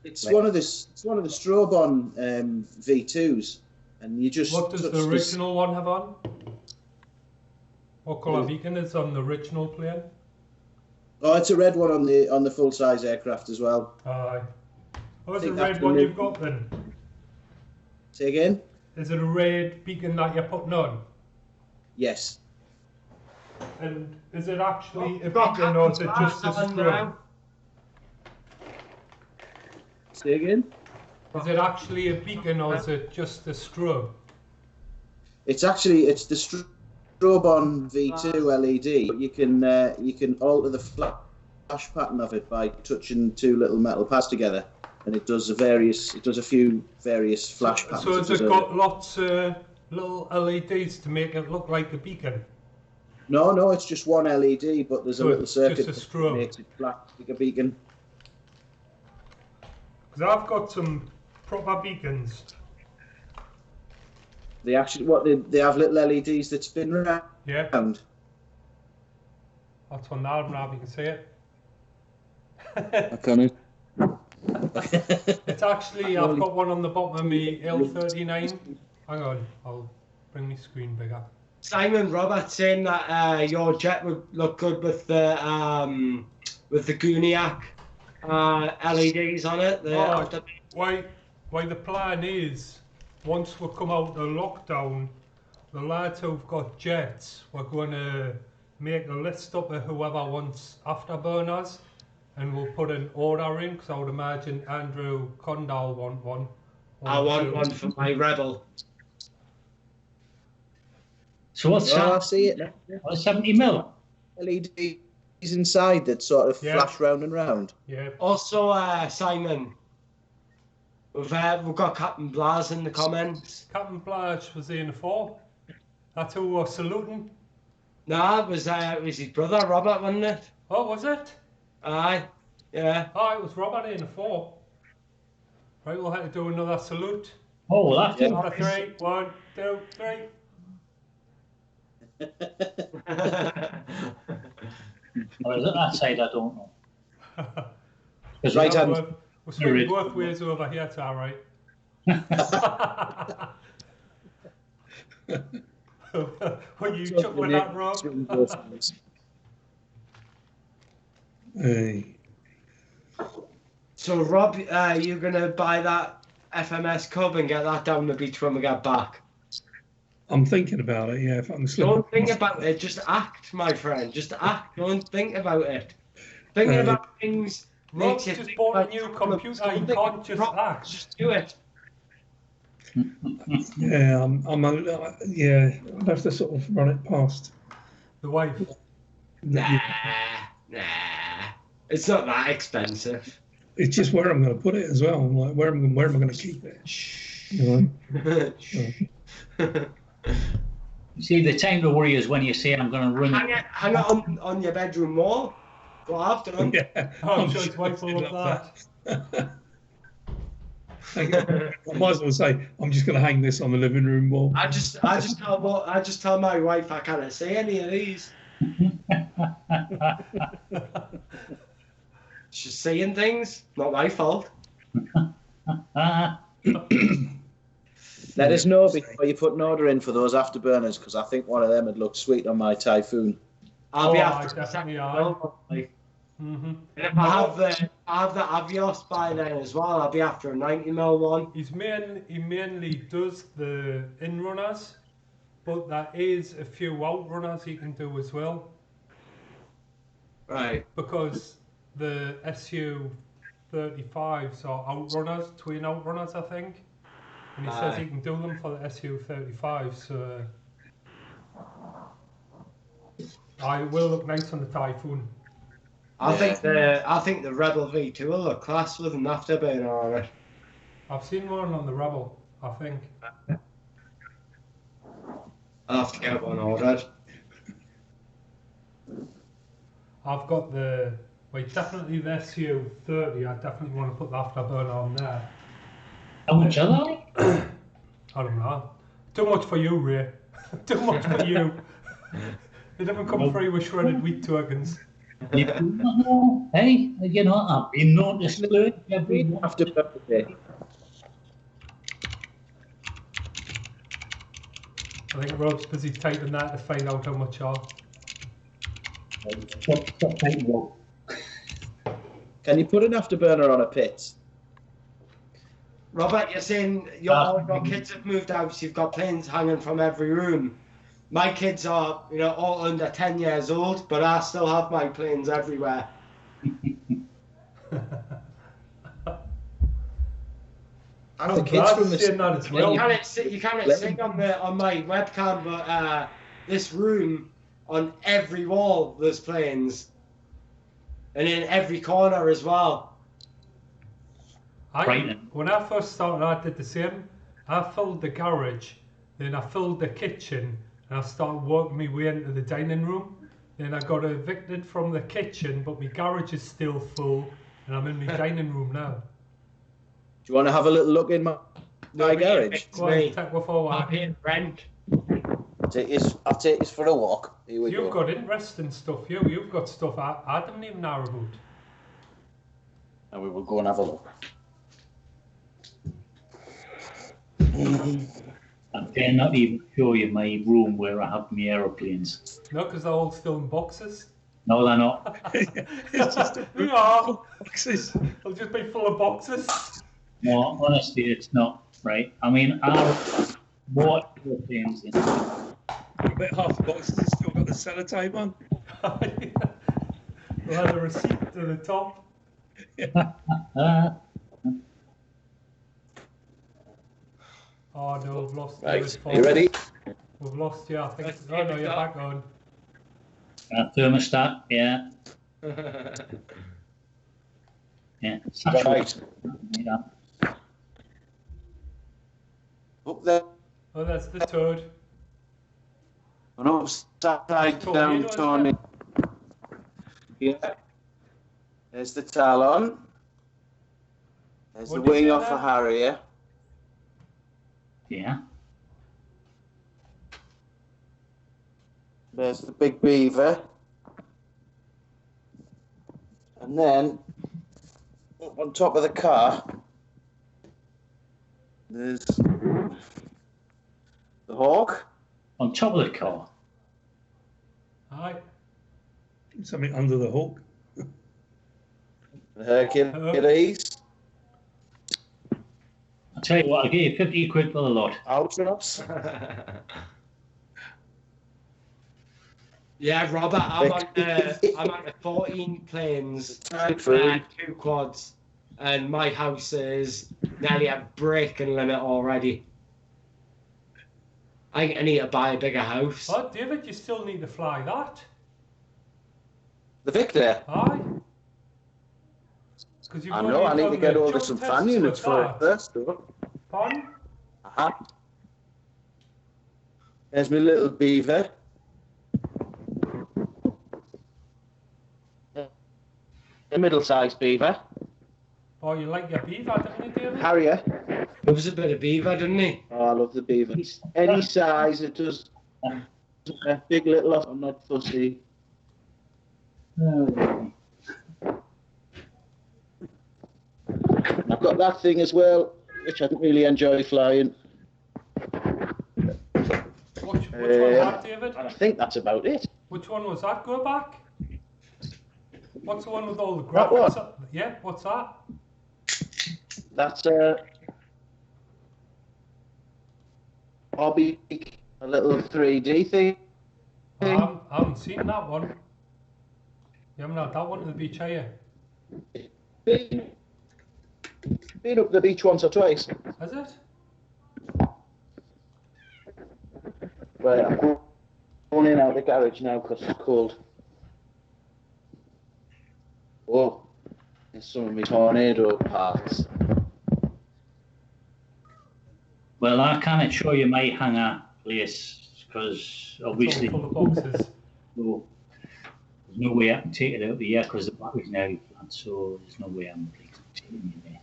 It's one of the strobe on V2s, and you just. What does the original one have on? What colour beacon is on the original plane? Oh, it's a red one on the full size aircraft as well. Aye. Oh, is it a red one you've got then? Say again? Is it a red beacon that you're putting on? Yes. And is it actually a beacon or is it just a strobe? Say again? Is it actually a beacon or is it just a strobe? It's the strobe on V2 LED, but you can alter the flash pattern of it by touching two little metal pads together, and it does a few various flash patterns. So has it got lots of little LEDs to make it look like a beacon? No, it's just one LED, but there's a little circuit that makes it flash like a beacon. Because I've got some proper beacons. They actually they have little LEDs that spin around. Yeah. That's on that now, you can see it. I can't. It's actually, I've got one on the bottom of me L39. Hang on, I'll bring my screen bigger. Simon Roberts saying that your jet would look good with the Guniac LEDs on it. Why the plan is, once we come out of lockdown, the lads who've got jets, we're going to make a list up of whoever wants afterburners, and we'll put an order in, because I would imagine Andrew Condal want one. I want one for my Rebel. So what's that? I see it now. 70 mil? LEDs inside that sort of flash round and round. Yeah. Also, Simon, we've got Captain Blaz in the comments. Captain Blaz was in the fall. That's who was saluting. No, it was his brother Robert, wasn't it? Oh, was it? Aye, yeah. Oh, it was Robert in the fall. Right, we'll have to do another salute. Oh, we'll have to. On a 3, 1, 2, 3. Or is it that side? I don't know. Because Right hand. We're swinging both ways over here, it's all right. What you chuckling at, Rob? Hey. So, Rob, you're going to buy that FMS Cub and get that down the beach when we get back? I'm thinking about it, yeah. If I can slip Don't think about it, just act, my friend. Just act, don't think about it. Thinking about things Rob's makes you just think bought a about new problems. computer, Don't you think can't about just problems, act. Just do it. Yeah, yeah, I'd have to sort of run it past. The wife. Nah. It's not that expensive. It's just where I'm going to put it as well. I'm like, where am I going to keep it? You know? See, the time to worry is when you say I'm going to run it. Hang it on your bedroom wall. Go after them. Yeah, I'm sure his wife will love that. I might as well say I'm just going to hang this on the living room wall. I just tell my wife I can't say any of these. She's saying things, not my fault. Let us know before you put an order in for those afterburners, because I think one of them would look sweet on my Typhoon. I'll be I after definitely the are. second. Mm-hmm. And if I have the Avios by then as well, I'll be after a 90mm one. He mainly does the in-runners, but there is a few out-runners he can do as well. Right. Because the SU-35s are outrunners, twin outrunners, I think. And he says he can do them for the SU-35, so it will look nice on the Typhoon. I think the Rebel V2 will look class with an afterburner on it. I've seen one on the Rebel, I think. I'll have to get one ordered. I've got definitely the SU-30, I definitely want to put the afterburner on there. How much are they? I don't know. Too much for you, Ray. Too much for you. They haven't come free with shredded wheat tokens. You don't know. Hey, you know, I've been known to splurge every month. Afterburner day. I think Rob's busy typing that to find out how much are. Stop typing, Rob. Can you put an afterburner on a pit? Robert, you're saying all your kids have moved out, so you've got planes hanging from every room. My kids are, all under 10 years old, but I still have my planes everywhere. The kids from saying that as well. You can't see on my webcam, but this room, on every wall, there's planes, and in every corner as well. When I first started, I did the same. I filled the garage, then I filled the kitchen, and I started working my way into the dining room. Then I got evicted from the kitchen, but my garage is still full, and I'm in my dining room now. Do you want to have a little look in my garage? Go on, take one forward. I'm paying rent. I'll take you for a walk. Here we You've go. got interesting stuff. You've got stuff I didn't even know about. And we will go and have a look. I dare not even show you my room where I have my aeroplanes. No, because they're all still in boxes. No, they're not. It's just boxes. They'll just be full of boxes. No, honestly, it's not, right? I mean, I bought aeroplanes in. I bet half the boxes have still got the sellotape on. We'll have the receipt to the top. Oh no, we've lost. Right, are you ready? We've lost you, I think. Oh no, you're back on. Thermostat, yeah. Yeah. Right. Yeah. Up there. Oh, that's the toad. And upside down, Tony. Yeah. There's the talon. There's What the did you wing say off there? a Harrier. Yeah. There's the big beaver. And then, up on top of the car, there's the hawk. On top of the car. Aye. Something under the hook. The Hercules. I'll tell you what, I'll give you 50 quid for the lot. Altrops. Yeah, Robert, I'm on the 14 planes, Type food. 2 quads, and my house is nearly a breaking limit already. I think I need to buy a bigger house. Oh, David, you still need to fly that. The Victor. Aye. Because you've I only know, I need done to get the over jump some tests fan with units for it that. first, though. Pardon? Uh-huh. There's my little beaver. A middle-sized beaver. Oh, you like your beaver, don't you, David? Harrier. There was a bit of beaver, didn't he? Oh, I love the beavers. Any size, it does. Big, little, I'm not fussy. Oh. I've got that thing as well, which I don't really enjoy flying. Which one was that, David? And I think that's about it. Which one was that? Go back. What's the one with all the That one? graphics? Yeah, what's that? That's hobby, a little 3D thing. I haven't seen that one. You haven't had that one to the beach, have you? Been up the beach once or twice. Has it? Right, I'm going in out the garage now because it's cold. Oh, there's some of my tornado parts. Well, I can't show you my hangar place because obviously It's all full of boxes. no, there's no way I can take it out of here because the battery's nearly flat, so there's no way I'm taking it there.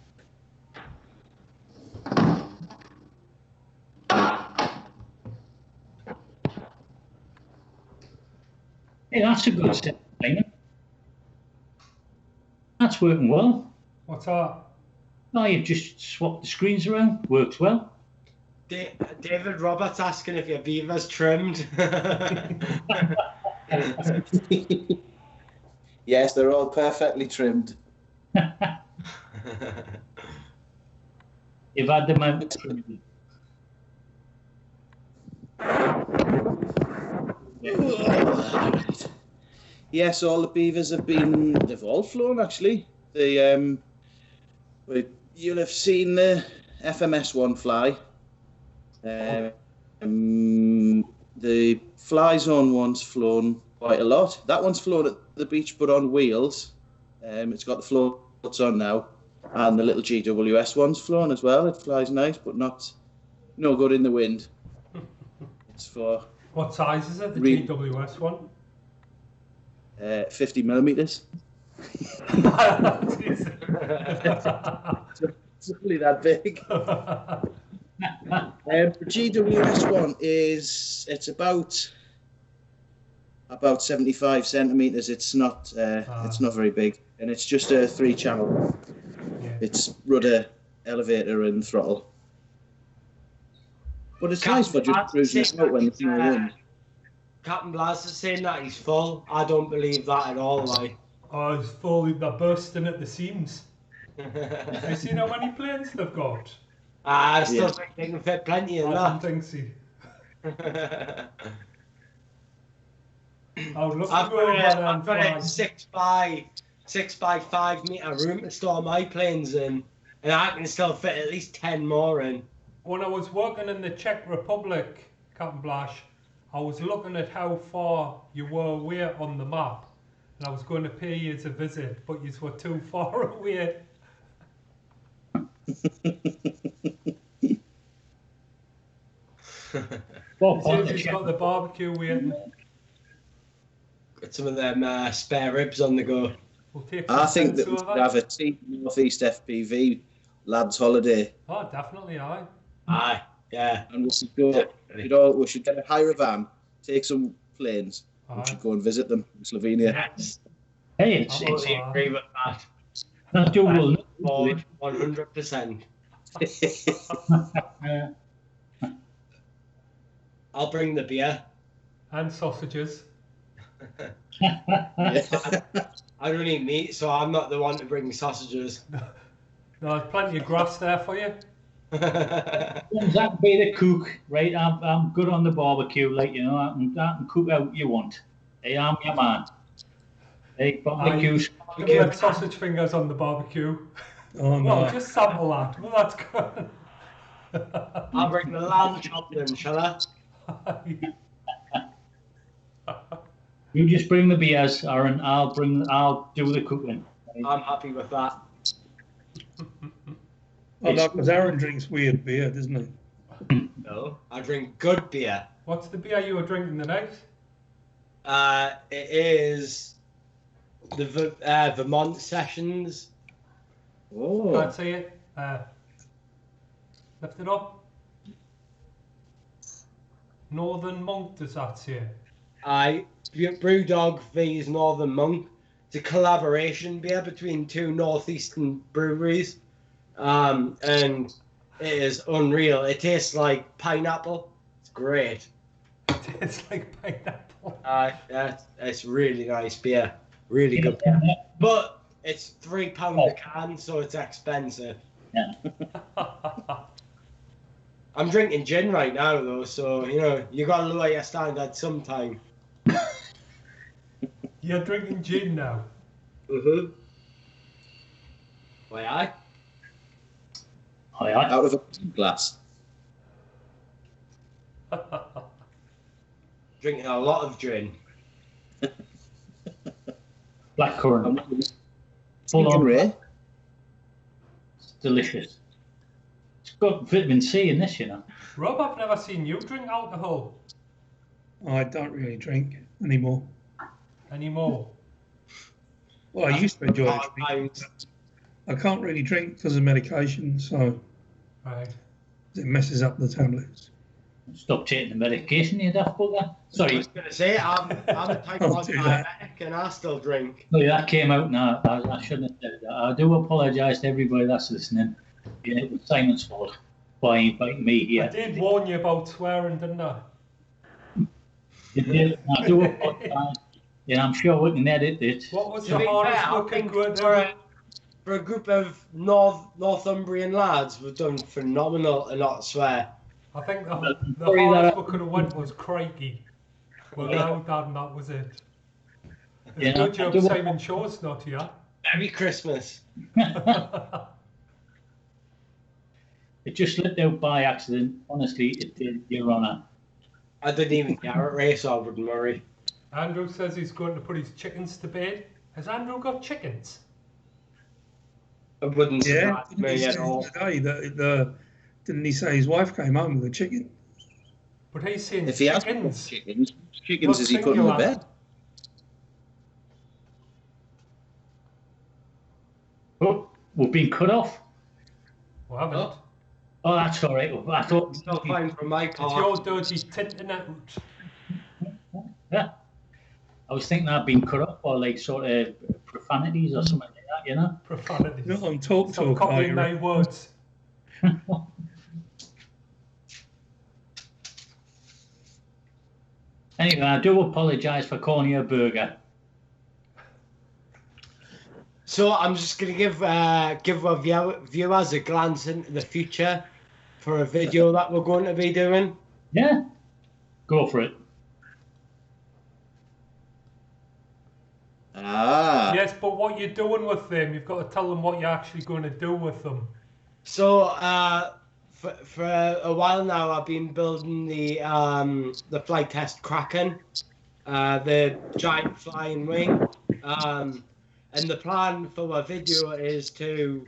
Hey, that's a good set, Simon. That's working well. What's that? Oh, you've just swapped the screens around. Works well. David Roberts asking if your beaver's trimmed. Yes, they're all perfectly trimmed. You've had them out. Yes, all the beavers they've all flown actually. You'll have seen the FMS one fly. The Fly Zone one's flown quite a lot. That one's flown at the beach but on wheels. It's got the floats on now. And the little GWS one's flown as well. It flies nice but no good in the wind. It's for What size is it, the Really? GWS one? 50 millimeters. Jesus. It's only that big. The GWS one it's about 75 centimeters. It's not very big, and it's just a 3-channel. Yeah. It's rudder, elevator, and throttle. But it's nice for just cruising out when there's no wind. Captain Blaz is saying that he's full. I don't believe that at all. Like, Oh, it's fully, they're bursting at the seams. Have you seen how many planes they've got? I still Yeah. think they can fit plenty in I that. don't think so. I would love to I've go over there got and a fly. 6 by 5 meter room to store my planes in, and I can still fit at least 10 more in. When I was working in the Czech Republic, Captain Blash, I was looking at how far you were away on the map, and I was going to pay you a visit, but you were too far away. He's got the barbecue waiting. Got some of them spare ribs on the go. We'll take I some think that we photos should of have a Team Northeast FPV lads' holiday. Oh, definitely, aye. Aye, yeah. And we should go. We should get a hire van, take some planes. We Aye. should go and visit them in Slovenia. Yes. Hey, I'm it's I agree with that. not doable. Forward 100%. I'll bring the beer. And sausages. I don't eat meat, so I'm not the one to bring sausages. No, there's plenty of grass there for you. That be the cook, right? I'm good on the barbecue, like you know. I can cook out what you want. Hey, I'm your man. Hey, barbecues. Give me sausage fingers on the barbecue. Oh, no. Well, just sample that. Well, that's good. I'll bring the lamb chop then, shall I? You just bring the beers, Aaron. I'll do the cooking. I'm happy with that. Oh, no, because Aaron drinks weird beer, doesn't he? No, I drink good beer. What's the beer you were drinking tonight? It is the Vermont Sessions. Oh, Can't see it. Lift it up. Northern Monk, does that say? Brewdog vs Northern Monk. It's a collaboration beer between two northeastern breweries, and it is unreal. It tastes like pineapple. It's great. It tastes like pineapple. It's really nice beer. Really good beer. But it's £3 a can, so it's expensive. Yeah. I'm drinking gin right now, though, so, you know, you got to lower your standard sometime. You're drinking gin now. Mm-hmm. Why, aye? Aye. out of a glass. Drinking a lot of gin. Blackcurrant. Full on, Ray. It's delicious. It's got vitamin C in this, you know. Rob, I've never seen you drink alcohol I don't really drink anymore. anymore. Well, I used to enjoy it. Sometimes. I can't really drink because of medication, so Right. it messes up the tablets. Stop taking the medication, you daft bugger. I Sorry, was going to say, I'm a type Don't 1 do that. diabetic and I still drink. sorry, that came out now. I shouldn't have said that. I do apologise to everybody that's listening. Yeah, it was Simon's fault by inviting me I here. did warn you about swearing, didn't I? You did. I do apologise. Yeah, I'm sure we can edit it. What was To the be fair, hardest I looking think good for a group of Northumbrian lads, we've done phenomenal and not swear. I think the Sorry hardest that- we could have went was crikey. Without that, and that was it. Yeah, Good I job do- Simon Shaw's not here. Merry Christmas. It just slipped out by accident. Honestly, it did, Your Honour. I didn't even care at race, so I wouldn't worry. Andrew says he's going to put his chickens to bed. Has Andrew got chickens? It wouldn't Yeah, surprise didn't me he at say all. today that didn't he say his wife came home with a chicken? But he's saying If he has chickens. chickens is he putting in the Singular. bed? Oh, we've been cut off. We haven't. Oh. Oh, that's all right. I thought. Still fine from my It's part. your dirty internet. Yeah. I was thinking I'd been cut off by like sort of profanities or something like that, you know. Profanities. Not on Talk Stop Talk, are copying you? my words. Anyway, I do apologise for calling you a burger. So I'm just going to give our viewers a glance into the future for a video that we're going to be doing. Yeah, go for it. Ah. Yes, but what you're doing with them, you've got to tell them what you're actually going to do with them. So for a while now, I've been building the flight test Kraken, the giant flying wing, and the plan for my video is to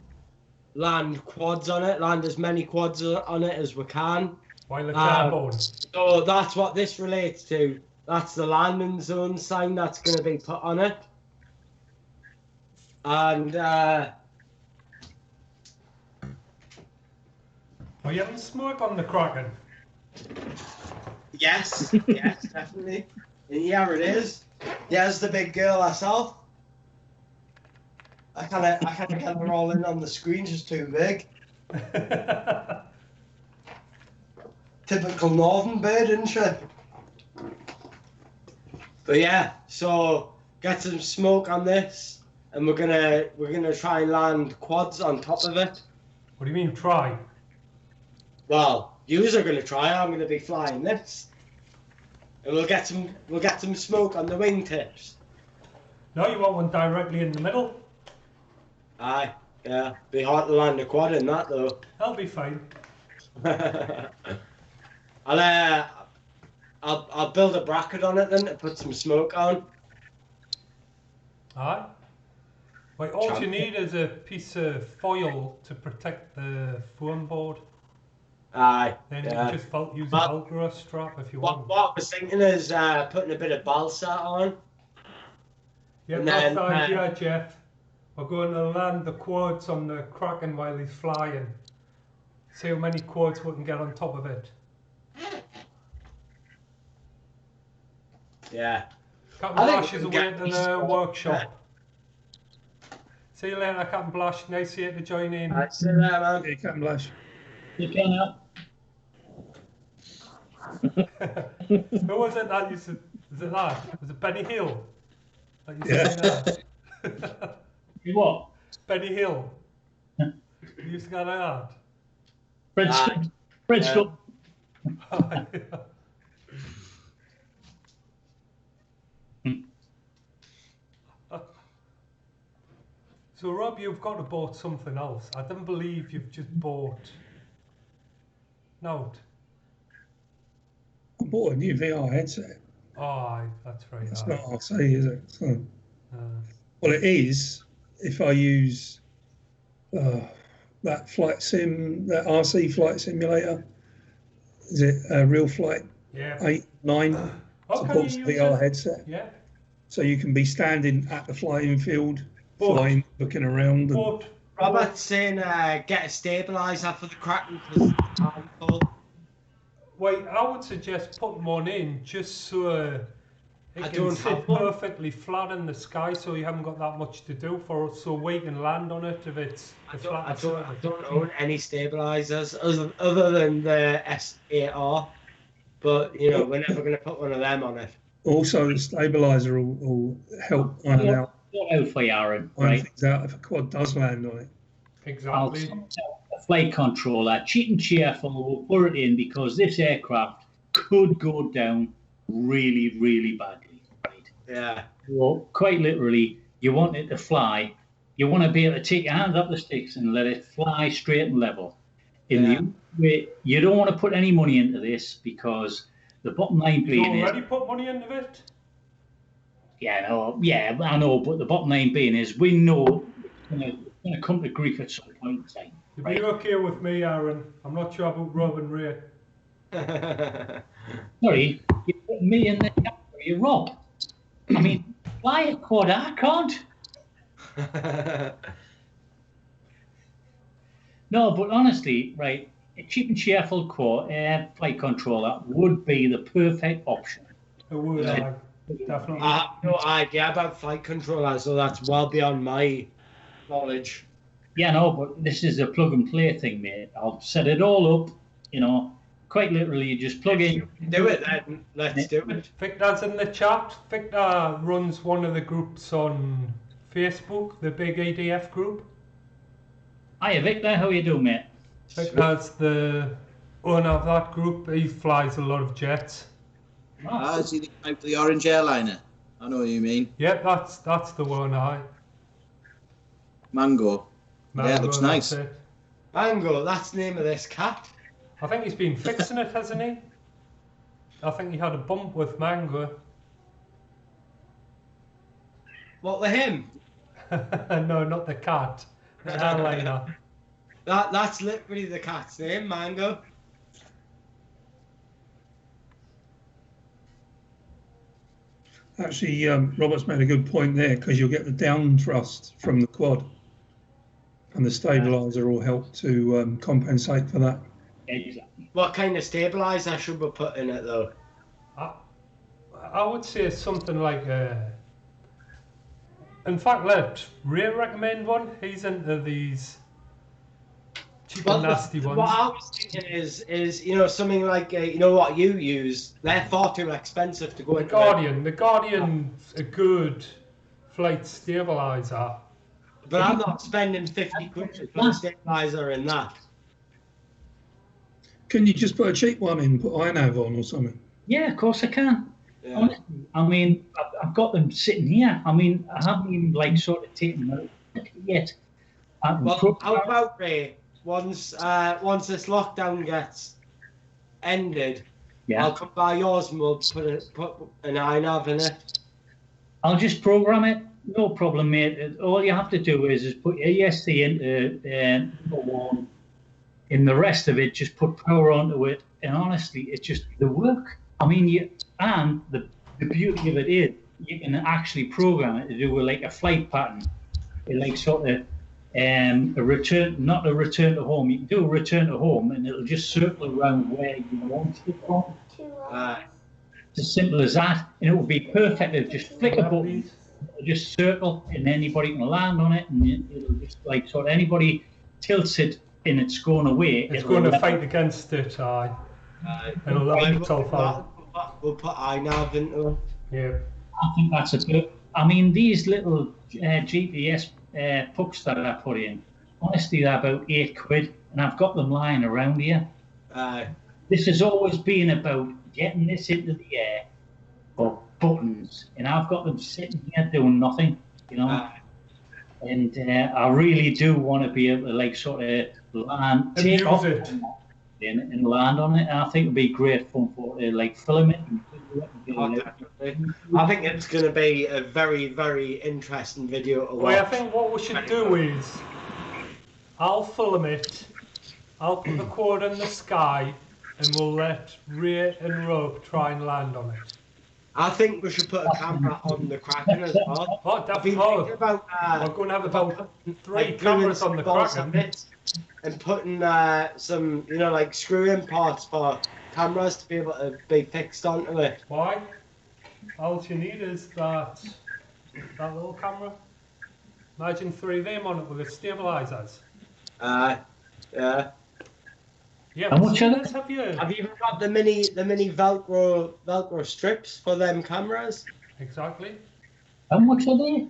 land quads on it, land as many quads on it as we can. While it's airborne. So that's what this relates to. That's the landing zone sign that's going to be put on it. And Are you having smoke on the Kraken? Yes, yes, definitely. And here it is. Here's the big girl herself. I can't get her all in on the screen, she's too big. Typical northern bird, isn't she? But yeah, so get some smoke on this, and we're gonna try and land quads on top of it. What do you mean try? Well, yous are gonna try. I'm gonna be flying this, and we'll get some smoke on the wingtips. No, you want one directly in the middle? Aye, yeah. Be hard to land a quad in that though. That'll be fine. I'll build a bracket on it then to put some smoke on. Aye. Wait, all you need is a piece of foil to protect the foam board. Aye. Then yeah. you just use a Velcro strap if you want. What I was thinking is putting a bit of balsa on. Yeah, that's the idea, Jeff. We're going to land the quads on the Kraken while he's flying. See how many quads we can get on top of it. Yeah. Captain Blash is away to the workshop. See you later, Captain Blash. Nice here to join in. Right, see you later, man. Yeah, Captain Blash. You can help. Who was it that used to, was it that? Was it Benny Hill? That used to say that? You what? Benny Hill. You used to go like that? Fred Scott. Fred Scott. So Rob, you've got to bought something else. I didn't believe you've just bought. No. I bought a new VR headset. Oh, aye, that's right. It's aye. not RC, is it? So, well, it is if I use that flight sim, that RC flight simulator. Is it a Real Flight 8, 9? Supports the VR headset. Yeah. So you can be standing at the flying field, flying, looking around. And, Robert's saying get a stabiliser for the Kraken. Wait, I would suggest putting one in just so it can sit perfectly flat in the sky, so you haven't got that much to do for it, so we can land on it if it's I don't own any stabilisers other than the S8R, but you know we're never going to put one of them on it. Also, the stabiliser will help iron out. For you, Aaron, right? Things out if a quad does land on it. Exactly. A flight controller, cheap and cheerful, will put it in because this aircraft could go down really, really badly. Right? Yeah. Well, quite literally, you want it to fly. You want to be able to take your hands up the sticks and let it fly straight and level. You don't want to put any money into this because the bottom line being You already put money into it? Yeah, I know, but the bottom line being is we know it's going to come to grief at some point in time. You'll be okay with me, Aaron. I'm not sure about Rob and Ray. Sorry, you put me in the category, Rob. I mean, fly a quad, I can't. No, but honestly, right, a cheap and cheerful quad flight controller would be the perfect option. It would, definitely. I have no idea about flight controllers, so that's well beyond my knowledge. Yeah, no, but this is a plug and play thing, mate. I'll set it all up, quite literally, you just plug in. Do it then. Let's do it. Victor's in the chat. Victor runs one of the groups on Facebook, the big EDF group. Hiya, Victor. How you doing, mate? Victor's the owner of that group. He flies a lot of jets. Is he the orange airliner? I know what you mean. Yeah, that's the one. Mango. Yeah, it looks nice. Mango, that's the name of this cat. I think he's been fixing it, hasn't he? I think he had a bump with Mango. What with him? No, not the cat. The airliner. That's literally the cat's name, Mango. Actually, Robert's made a good point there because you'll get the down thrust from the quad, and the stabiliser will help to compensate for that. Exactly. What kind of stabilizer should we put in it though? I would say something like in fact, let Ray recommend one. He's into these cheap and nasty ones. What I was thinking is you know, something like you know what you use. They're far too expensive to go The into. Guardian. The Guardian's a good flight stabilizer. But I'm not spending 50 quid to put a stabilizer in that. Can you just put a cheap one in, put iNav on or something? Yeah, of course I can. Yeah. Honestly, I mean, I've got them sitting here. I mean, I haven't even like sort of taken them out yet. Well, how about Ray? Once this lockdown gets ended, Yeah. I'll come by yours and we'll put an iNav in it. I'll just program it. No problem, mate. All you have to do is put EST into number one. In the rest of it, just put power onto it. And honestly, it's just the work. I mean, the beauty of it is you can actually program it to do with like a flight pattern. Like sort of a return, not a return to home. You can do a return to home and it'll just circle around where you want it to go. It's as simple as that. And it will be perfect. It'll just flick a button, it'll just circle, and anybody can land on it. And it'll just like sort of anybody tilts it and it's going away. It's going to fight against it, aye. It'll let itself out. We'll put iNav into it. Yeah. I think that's a good. I mean, these little GPS pucks that I put in, honestly, they're about £8, and I've got them lying around here. This has always been about getting this into the air for buttons, and I've got them sitting here doing nothing, you know. And I really do want to be able to like sort of land, take off it and land on it. And I think it'd be great fun for like film it. I think it's going to be a very, very interesting video to watch. Well, I think what we should do is, I'll film it, I'll put the quad in the sky, and we'll let Ray and Rob try and land on it. I think we should put a camera on the Kraken as well. Oh, definitely. We're going to have about 3 cameras on the Kraken. And putting some, you know, like screw-in parts for cameras to be able to be fixed onto it. Why? All you need is that little camera. Imagine 3 of them on it with the stabilizers. Yeah. Yeah. How much are have you? Have you even got the mini Velcro strips for them cameras? Exactly. How much are they?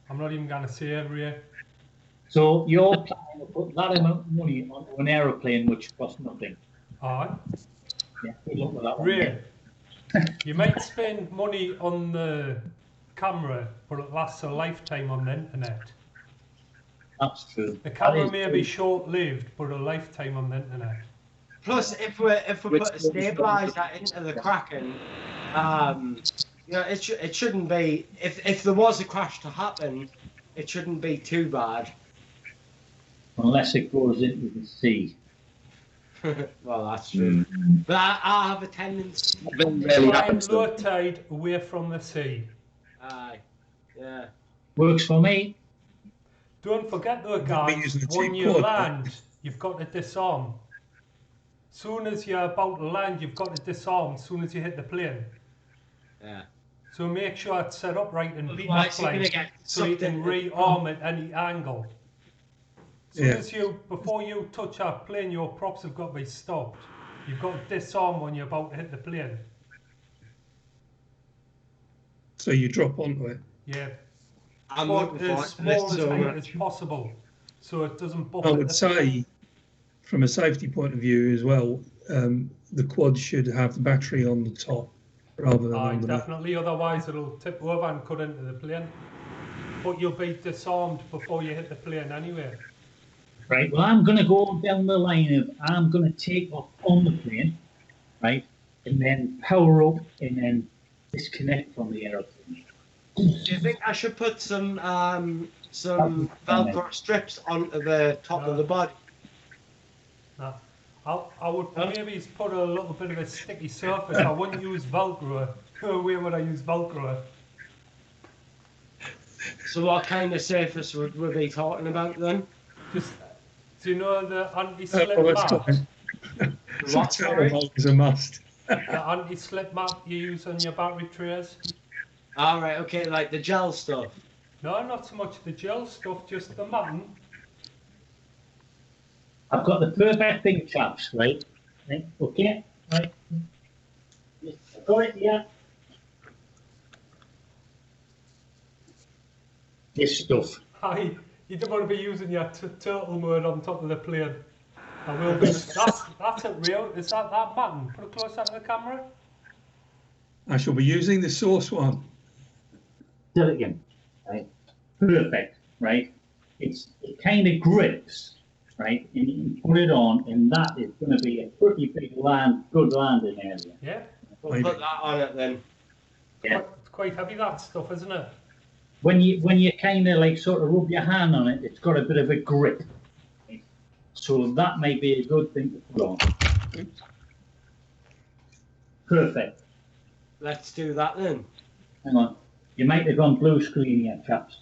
I'm not even gonna say it, Ray. So you're planning to put that amount of money onto an aeroplane which costs nothing. Aye. Yeah, good luck with that one. Ray, you might spend money on the camera, but it lasts a lifetime on the internet. That's true. The camera may be short-lived, but a lifetime on the internet. Plus, if we put a stabilizer into the Kraken, you know, it shouldn't be. If there was a crash to happen, it shouldn't be too bad. Unless it goes into the sea. Well, that's true. But I have a tendency. Try and low tide away from the sea. Yeah. Works for me. Don't forget though, guys, when you land, you've got to disarm. Soon as you're about to land, you've got to disarm. Soon as you hit the plane. Yeah. So make sure it's set up right and beat that plane so you can rearm at any angle. Before you touch that plane, your props have got to be stopped. You've got to disarm when you're about to hit the plane. So you drop onto it. Yeah. I'm Put looking as small a height as possible, so it doesn't buffet. I would say, from a safety point of view as well, the quad should have the battery on the top rather than on the definitely. Otherwise, it'll tip over and cut into the plane. But you'll be disarmed before you hit the plane anyway. Right. Well, I'm going to go down the line of I'm going to take off on the plane, right, and then power up and then disconnect from the aeroplane. Do you think I should put some Velcro strips onto the top of the body? No. I would maybe put a little bit of a sticky surface. I wouldn't use Velcro. Where would I use Velcro? So what kind of surface would we be talking about then? Just Do you know the anti-slip Well, that's mat? What, sorry? is a must. The anti-slip mat you use on your battery trays? All right, okay, like the gel stuff. No, not so much the gel stuff, just the matting. I've got the perfect thing, chaps, right? Okay, right. I've got it here. This stuff. Hi, you don't want to be using your turtle mode on top of the plane. I will be. That's it, real. Is that matting? Put it closer to the camera. I shall be using the source one. Do it again, right? Perfect, right? It kind of grips, right? And you can put it on, and that is going to be a pretty big good landing area. Yeah. We'll put that on it then. Yeah. It's quite heavy, that stuff, isn't it? When you kind of like sort of rub your hand on it, it's got a bit of a grip. Right? So that may be a good thing to put on. Perfect. Let's do that then. Hang on. You might have gone blue screen here, chaps.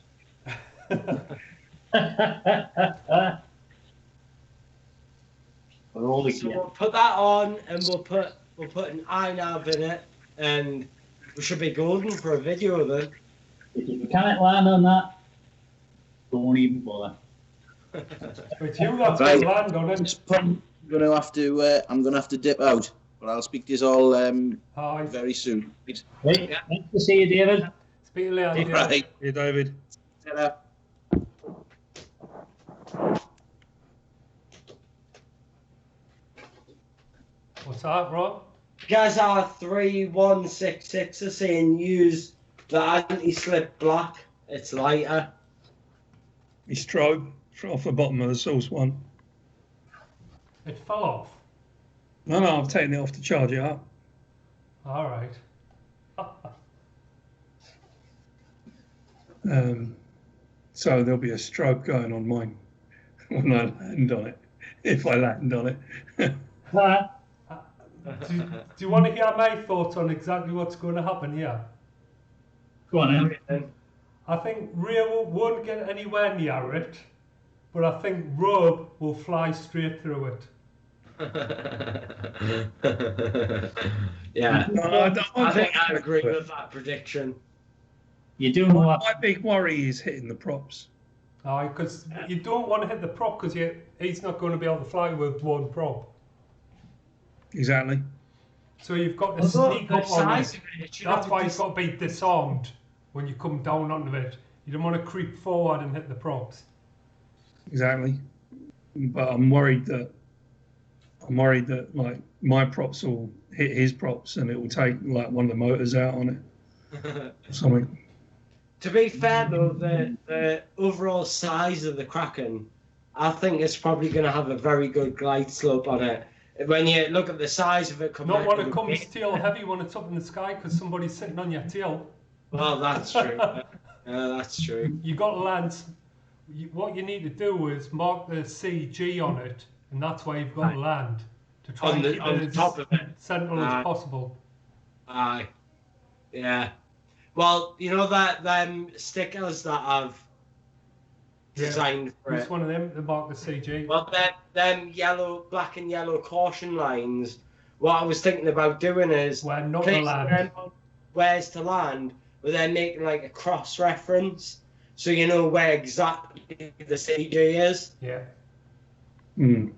We're all So we'll put that on, and we'll put an iNav in it, and we should be golden for a video then. If you can't land on that, don't even bother. But you got to Right. land on it. I'm gonna have to dip out, but I'll speak to you all Hi. very soon. Right, nice to see you, David. Speak to you later. David. Right. Hey, David. Ta-ra. What's that, Rob? Guys, our 3166 are saying use the anti-slip black. It's lighter. My strobe off the bottom of the source one. It fell off. No, I've taken it off to charge it up. All right. So there'll be a strobe going on mine when I land on it, if I land on it. Do you want to hear my thoughts on exactly what's going to happen here? Go on, then. I think Rio won't get anywhere near it, but I think Rob will fly straight through it. Yeah. No, I think I agree with that prediction. You do know what? My big worry is hitting the props. Because you don't want to hit the prop because he's not going to be able to fly with one prop. Exactly. So you've got to Although sneak the up on size it. of it should That's have why a it's got to be disarmed when you come down onto it. You don't want to creep forward and hit the props. Exactly. But I'm worried that like my props will hit his props and it will take like one of the motors out on it. Or something. To be fair though, the overall size of the Kraken, I think it's probably going to have a very good glide slope on it. When you look at the size of it, Not when it comes tail heavy when it's up in the sky because somebody's sitting on your tail. Well, that's true. That's true. You got to land. What you need to do is mark the CG on it, and that's where you've got to land to try On and the- keep on it the as top of it. central as possible. Aye. Yeah. Well, you know that them stickers that I've designed for Which it. one of them to mark the CG? Well, them black and yellow caution lines. What I was thinking about doing is Where not to placing land. them on where's to land, but then making like a cross reference, so you know where exactly the CG is. Yeah. Hmm.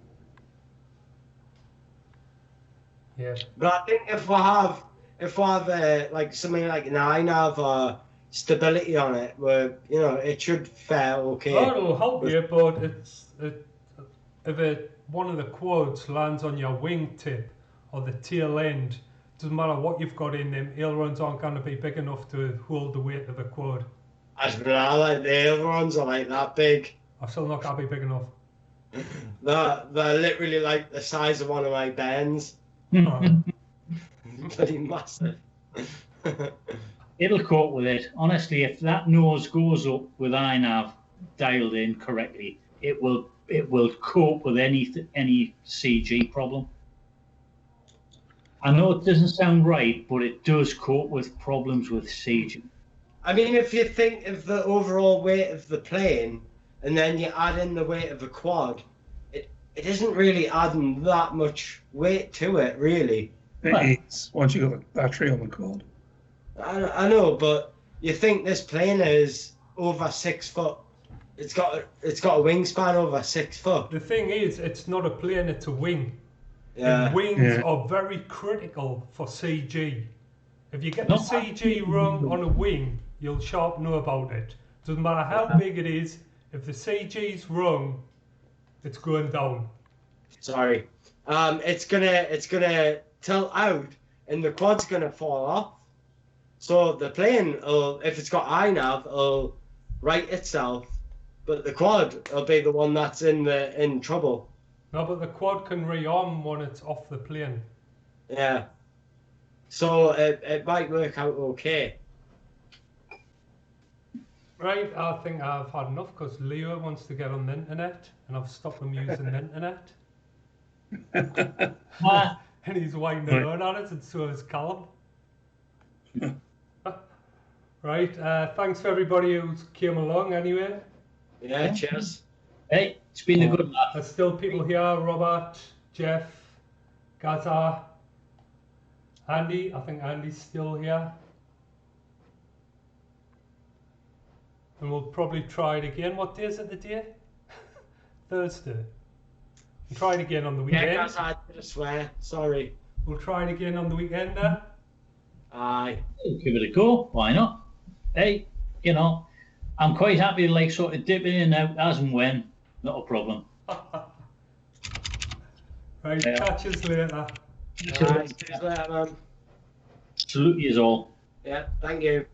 Yeah. But I think if I have like something like an iNav or stability on it, where it should fare okay. Oh, it'll help you, but if one of the quads lands on your wingtip or the tail end, doesn't matter what you've got in them, ailerons aren't going to be big enough to hold the weight of the quad. I don't know, like the ailerons are like that big. I'm still not going to be big enough. They're literally like the size of one of my Benz. Bloody massive. It'll cope with it. Honestly, if that nose goes up with iNav dialed in correctly, it will cope with any CG problem. I know it doesn't sound right, but it does cope with problems with CG. I mean, if you think of the overall weight of the plane, and then you add in the weight of a quad, it isn't really adding that much weight to it, really. It is, once you got the battery on the quad. I know, but you think this plane is over 6 foot. It's got a wingspan over 6 foot. The thing is, it's not a plane, it's a wing. Yeah. And wings are very critical for CG. If you get the CG wrong on a wing, you'll sharp know about it. Doesn't matter how big it is, if the CG's wrong, it's going down. Sorry. It's gonna tilt out and the quad's gonna fall off. So the plane will, if it's got iNav, will right itself, but the quad will be the one that's in trouble. No, but the quad can rearm when it's off the plane. Yeah. So it might work out okay. Right, I think I've had enough because Leo wants to get on the internet and I've stopped him using the internet. And he's winding on it, and so is Callum. Right, thanks for everybody who came along anyway. Yeah, cheers. Hey, it's been a good laugh. There's still people here, Robert, Jeff, Gaza, Andy. I think Andy's still here. And we'll probably try it again. What day is it, the day? Thursday. We'll try it again on the weekend. Yeah, Gaza, I did swear. Sorry. We'll try it again on the weekend then. Aye. Give it a go. Why not? Hey, you know, I'm quite happy to like sort of dip in and out as and when. Not a problem. Right, catch us later. Aye, see you later, man. Salute you all. Yeah, thank you.